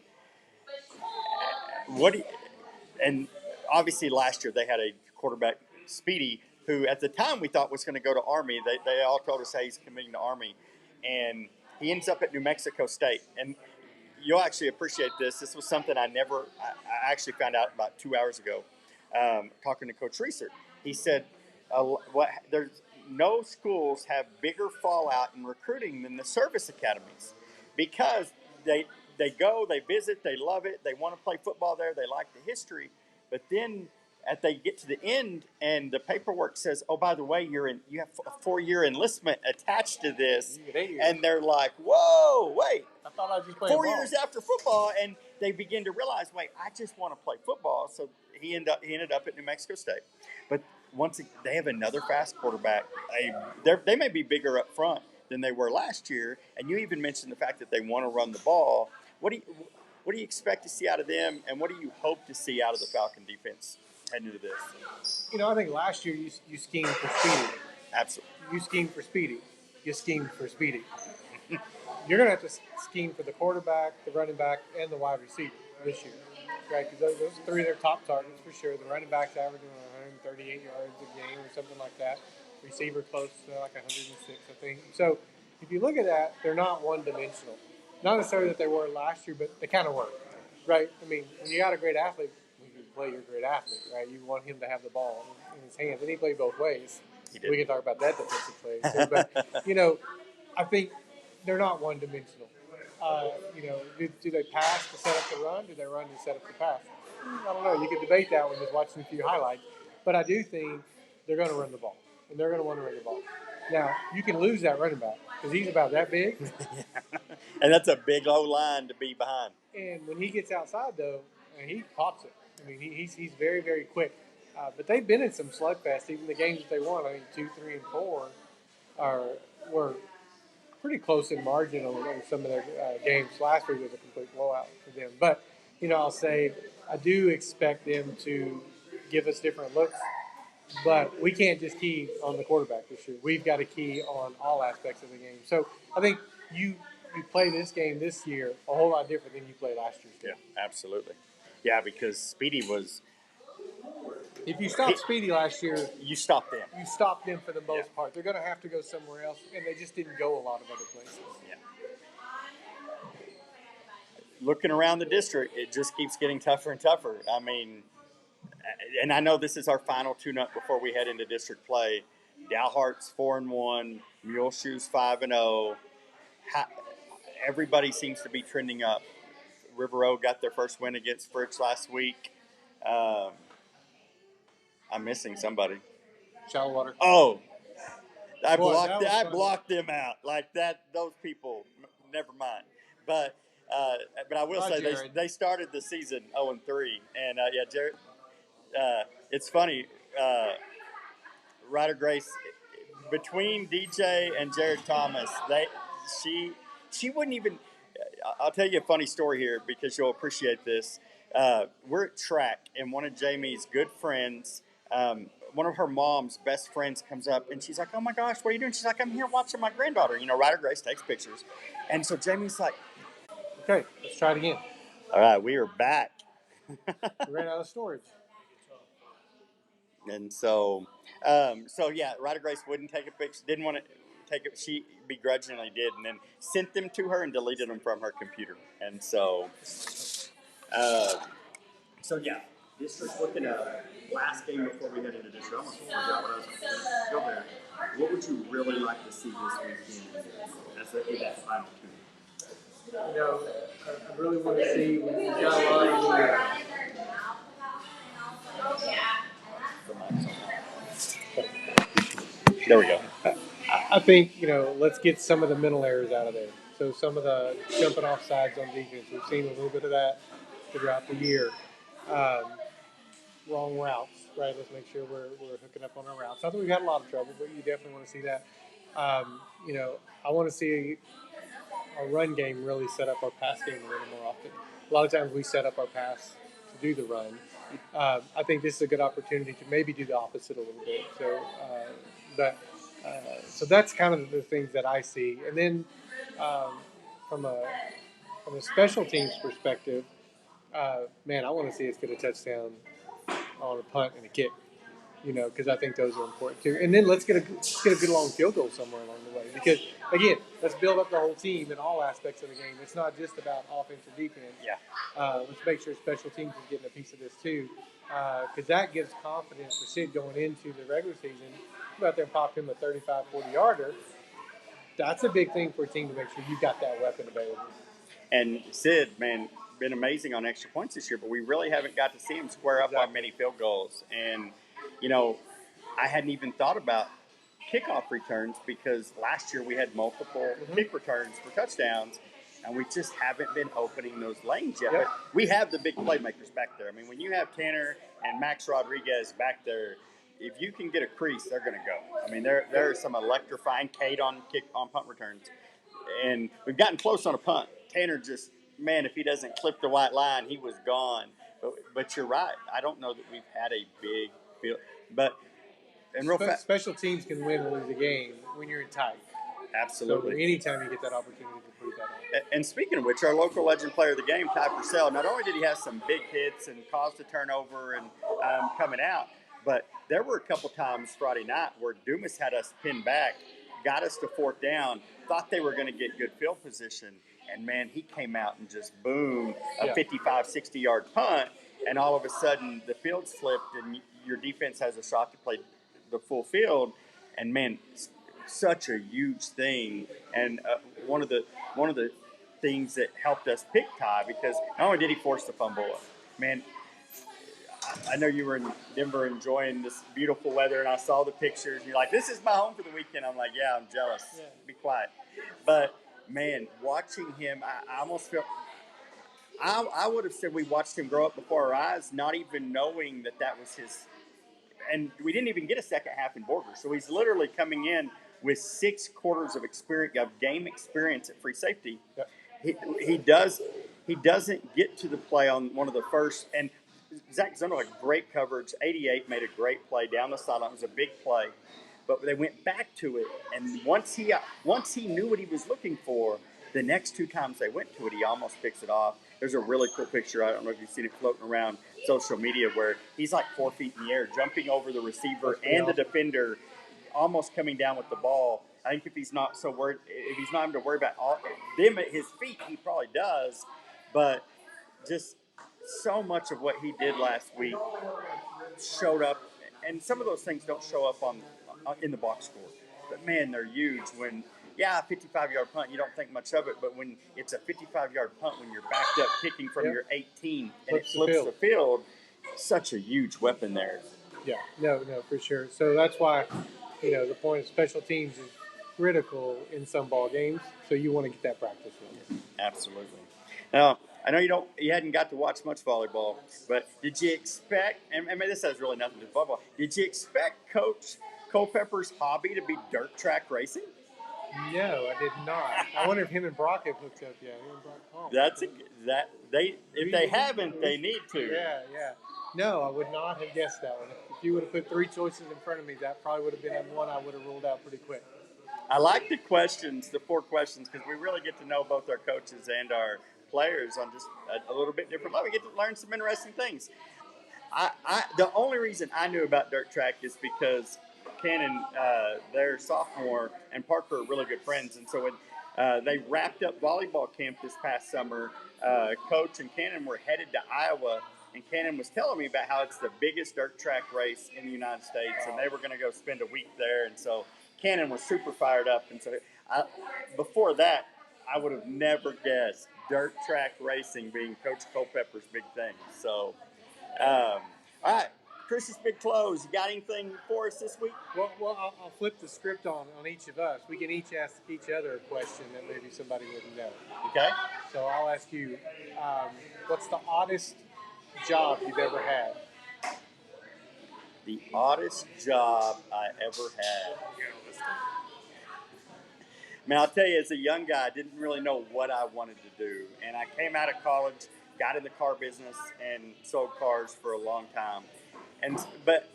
And obviously last year they had a quarterback, Speedy, who at the time we thought was going to go to Army. They all told us, hey, he's committing to Army. and he ends up at New Mexico State. And you'll actually appreciate this. This was something I actually found out about 2 hours ago, talking to Coach Reeser. He said, there's no schools have bigger fallout in recruiting than the service academies, because they go, they visit, they love it, they want to play football there, they like the history, but then they get to the end and the paperwork says, oh, by the way, you have a 4-year enlistment attached to this, and they're like, whoa, wait, I thought I was just playing 4 ball. years after football, and they begin to realize, wait, I just want to play football. So he ended up at New Mexico State, but they have another fast quarterback. They may be bigger up front than they were last year, and you even mentioned the fact that they want to run the ball. What do you expect to see out of them, and what do you hope to see out of the Falcon defense heading into this? I think last year you schemed for Speedy. Absolutely. You schemed for Speedy. You schemed for Speedy. You're going to have to scheme for the quarterback, the running back, and the wide receiver this year, right? Because those three are their top targets for sure. The running back's averaging 138 yards a game or something like that. Receiver close to like 106, I think. So if you look at that, they're not one-dimensional. Not necessarily that they were last year, but they kind of were, right? I mean, when you got a great athlete, when you play your great athlete, right? You want him to have the ball in his hands, and he played both ways. We can talk about that defensive play too, but I think they're not one-dimensional. Do they pass to set up the run? Do they run to set up the pass? I don't know. You could debate that one just watching a few highlights, but I do think they're going to run the ball, and they're going to want to run the ball. Now, you can lose that running back because he's about that big. And that's a big low line to be behind. And when he gets outside, though, he pops it. I mean, he's very, very quick. But they've been in some slugfest. Even the games that they won, 2, 3, and 4, were pretty close in margin on some of their games. Last week was a complete blowout for them. But, I'll say I do expect them to give us different looks. But we can't just key on the quarterback this year. We've got to key on all aspects of the game. So I think you play this game this year a whole lot different than you played last year's game. Yeah, absolutely. Yeah, because Speedy was... If you stopped Speedy last year... You stopped them. You stopped them for the most part. They're going to have to go somewhere else, and they just didn't go a lot of other places. Yeah. Looking around the district, it just keeps getting tougher and tougher. I mean... And I know this is our final tune-up before we head into district play. Dalhart's 4-1, Muleshoe's 5-0. Everybody seems to be trending up. River Road got their first win against Fritz last week. I'm missing somebody. Shallow Water. Oh, I blocked them out like that. Those people, never mind. But I will say they started the season 0-3, and Jared. It's funny, Ryder Grace, between DJ and Jared Thomas, she wouldn't even. I'll tell you a funny story here because you'll appreciate this. We're at track, and one of Jamie's good friends, one of her mom's best friends, comes up, and she's like, "Oh my gosh, what are you doing?" She's like, "I'm here watching my granddaughter." Ryder Grace takes pictures, and so Jamie's like, "Okay, let's try it again." All right, we are back. We ran out of storage. And so Ryder Grace wouldn't take a picture, didn't want to take it. She begrudgingly did, and then sent them to her and deleted them from her computer. And so, district's looking up. Last game before we head into district, I almost forgot what I was going to go there. What would you really like to see this weekend as that final two? I really want to see. We've got a lot of There we go. I think, let's get some of the mental errors out of there. So some of the jumping off sides on defense. We've seen a little bit of that throughout the year. Wrong routes, right? Let's make sure we're hooking up on our routes. Not that we've had a lot of trouble, but you definitely want to see that. I want to see our run game really set up our pass game a little more often. A lot of times we set up our pass to do the run. I think this is a good opportunity to maybe do the opposite a little bit. So that's kind of the things that I see. And then from a special teams perspective, I want to see us get a touchdown on a punt and a kick. because I think those are important too. And then let's get a good long field goal somewhere along the way. Because again, let's build up the whole team in all aspects of the game. It's not just about offense or defense. Yeah. Let's make sure special teams is getting a piece of this too, because that gives confidence for Sid going into the regular season. Go out there and pop him a 35, 40-yarder. That's a big thing for a team to make sure you got that weapon available. And Sid, man, been amazing on extra points this year, but we really haven't got to see him square up on many field goals. And, I hadn't even thought about kickoff returns because last year we had multiple kick returns for touchdowns, and we just haven't been opening those lanes yet. Yep. But we have the big playmakers back there. I mean, when you have Tanner and Max Rodriguez back there, if you can get a crease, they're going to go. I mean, there are some electrifying Cade on punt returns. And we've gotten close on a punt. Tanner just, man, if he doesn't clip the white line, he was gone. But you're right. I don't know that we've had a big field. But, and real fast. Special teams can win or lose a game when you're in tight. Absolutely. So anytime you get that opportunity to prove that out. And speaking of which, our local legend player of the game, Ty Purcell, not only did he have some big hits and caused a turnover and coming out, but there were a couple times Friday night where Dumas had us pinned back, got us to fourth down, thought they were going to get good field position, and, man, he came out and just, boom, a 55, 60-yard punt, and all of a sudden the field slipped and your defense has a shot to play the full field, and, man, such a huge thing. And one of the things that helped us pick Ty, because not only did he force the fumble, man, I know you were in Denver enjoying this beautiful weather, and I saw the pictures. And you're like, "This is my home for the weekend." I'm like, "Yeah, I'm jealous. Yeah. Be quiet." But man, watching him, I almost felt. I would have said we watched him grow up before our eyes, not even knowing that was his. And we didn't even get a second half in Borger, so he's literally coming in with 6 quarters of game experience at free safety. Yep. He doesn't get to the play on one of the first, and Zach Zundel had great coverage. 88 made a great play down the sideline. It was a big play, but they went back to it, and once he knew what he was looking for, the next 2 times they went to it, he almost picks it off. There's a really cool picture. I don't know if you've seen it floating around social media where he's like 4 feet in the air, jumping over the receiver and the defender, almost coming down with the ball. I think if he's not having to worry about them at his feet, he probably does. But just so much of what he did last week showed up, and some of those things don't show up in the box score. But man, they're huge. When a 55-yard punt, you don't think much of it, but when it's a 55-yard punt, when you're backed up kicking from your 18 and it flips the field, such a huge weapon there. Yeah, no, for sure. So that's why, the point of special teams is critical in some ball games. So you want to get that practice in. Absolutely. Now, I know you hadn't got to watch much volleyball, but did you expect? And this has really nothing to do with volleyball. Did you expect Coach Culpepper's hobby to be dirt track racing? No, I did not. I wonder if him and Brock have hooked up yet. If they haven't, they need to. Yeah. No, I would not have guessed that one. If you would have put 3 choices in front of me, that probably would have been one I would have ruled out pretty quick. I like the 4 questions, because we really get to know both our coaches and our players on just a little bit different level. We get to learn some interesting things. The only reason I knew about dirt track is because Cannon, their sophomore, and Parker are really good friends. And so when they wrapped up volleyball camp this past summer, Coach and Cannon were headed to Iowa, and Cannon was telling me about how it's the biggest dirt track race in the United States, and they were going to go spend a week there. And so Cannon was super fired up. And so before that, I would have never guessed dirt track racing being Coach Culpepper's big thing. So, all right. Chris's big close. You got anything for us this week? Well, I'll flip the script on each of us. We can each ask each other a question that maybe somebody wouldn't know. Okay. So I'll ask you, what's the oddest job you've ever had? The oddest job I ever had. Man, I'll tell you, as a young guy, I didn't really know what I wanted to do. And I came out of college, got in the car business, and sold cars for a long time. But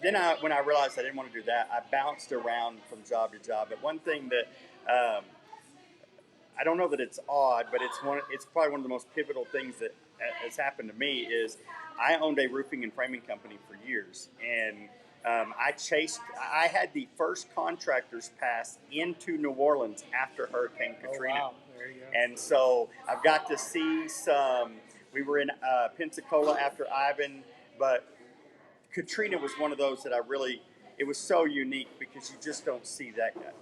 then when I realized I didn't want to do that, I bounced around from job to job. But one thing that I don't know that it's odd, but it's probably one of the most pivotal things that has happened to me is I owned a roofing and framing company for years, and I had the first contractors pass into New Orleans after Hurricane Katrina. Oh, wow. There you go. And so I've got to see some. We were in Pensacola after Ivan, but Katrina was one of those that it was so unique because you just don't see that guy.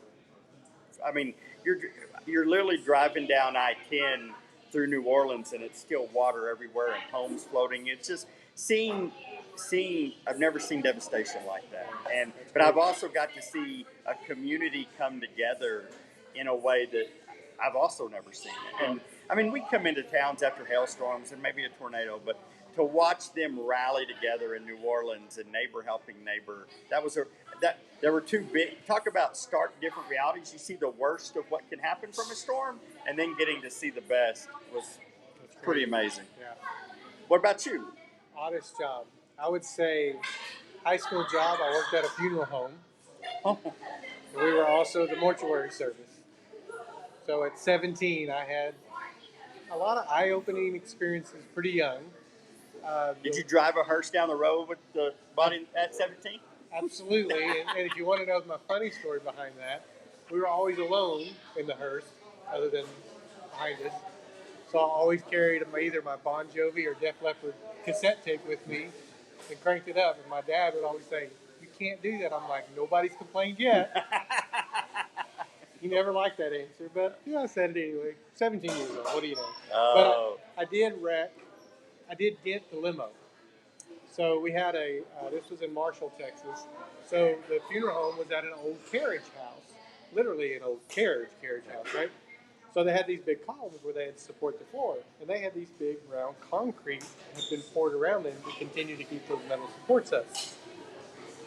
I mean, you're literally driving down I-10 through New Orleans, and it's still water everywhere and homes floating. It's just seeing. I've never seen devastation like that, but I've also got to see a community come together in a way that I've also never seen it. And I mean, we come into towns after hailstorms and maybe a tornado, but to watch them rally together in New Orleans and neighbor helping neighbor, there were two big. Talk about stark different realities. You see the worst of what can happen from a storm, and then getting to see the best was pretty amazing. Yeah. What about you? Oddest job. I would say high school job. I worked at a funeral home. We were also the mortuary service. So at 17, I had a lot of eye-opening experiences pretty young. Did you drive a hearse down the road with the body at 17? Absolutely. And if you want to know my funny story behind that, we were always alone in the hearse, other than behind us. So I always carried either my Bon Jovi or Def Leppard cassette tape with me and cranked it up. And my dad would always say, "You can't do that." I'm like, "Nobody's complained yet." He never liked that answer, but I said it anyway. 17 years old, what do you know? Oh. But I did wreck. I did dent the limo. So we had this was in Marshall, Texas. So the funeral home was at an old carriage house, literally an old carriage house, right? So they had these big columns where they had to support the floor, and they had these big round concrete that had been poured around them to continue to keep those metal supports up.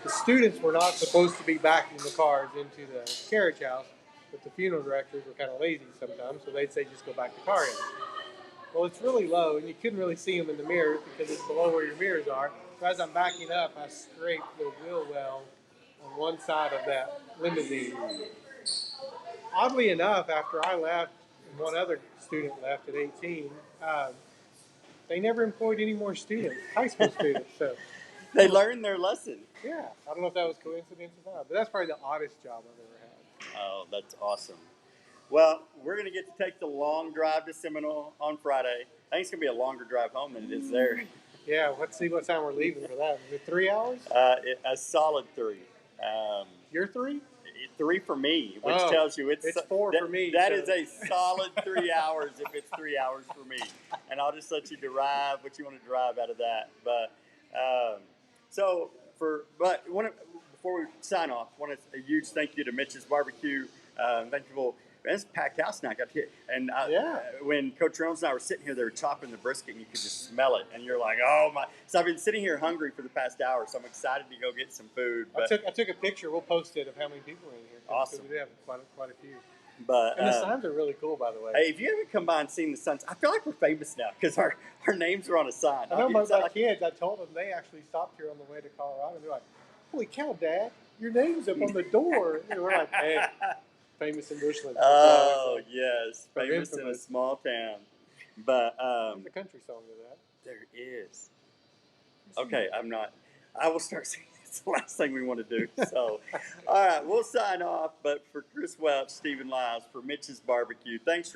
The students were not supposed to be backing the cars into the carriage house, but the funeral directors were kind of lazy sometimes, so they'd say just go back the car in. Well, it's really low, and you couldn't really see them in the mirrors because it's below where your mirrors are. So as I'm backing up, I scraped the wheel well on one side of that limousine. Oddly enough, after I left and one other student left at 18, they never employed any more students, high school students. So They learned their lesson. yeah, I don't know if that was coincidence or not, but that's probably the oddest job I've ever had. Oh, that's awesome. Well, we're going to get to take the long drive to Seminole on Friday. I think it's going to be a longer drive home than it is there. Yeah, let's see what time we're leaving for that. Is it 3 hours? A solid 3. You're 3? 3 for me, which Oh, tells you it's 4 for me, That so- is a solid 3 hours if it's 3 hours for me. And I'll just let you derive what you want to derive out of that. But before we sign off, I want a huge thank you to Mitch's Barbecue. Thank you. It's a packed house now. I got to hit. And when Coach Reynolds and I were sitting here, they were chopping the brisket, and you could just smell it. And you're like, oh, my. So I've been sitting here hungry for the past hour, so I'm excited to go get some food. But, I took a picture. We'll post it of how many people are in here. Awesome. We have quite a few. But, And the signs are really cool, by the way. Hey, if you haven't come by and seen the signs, I feel like we're famous now because our names are on a sign. I know my kids, I told them they actually stopped here on the way to Colorado. They're like, holy cow, Dad, your name's up on the door. And we're like, hey, famous in Bushland. Oh, yes. Or Famous in a infamous. small town. But There's a country song to that. there is. Okay, I'm not. I will start singing. It's the last thing we want to do. So, all right, we'll sign off. But for Chris Welch, Stephen Lyles, for Mitch's Barbecue, thanks for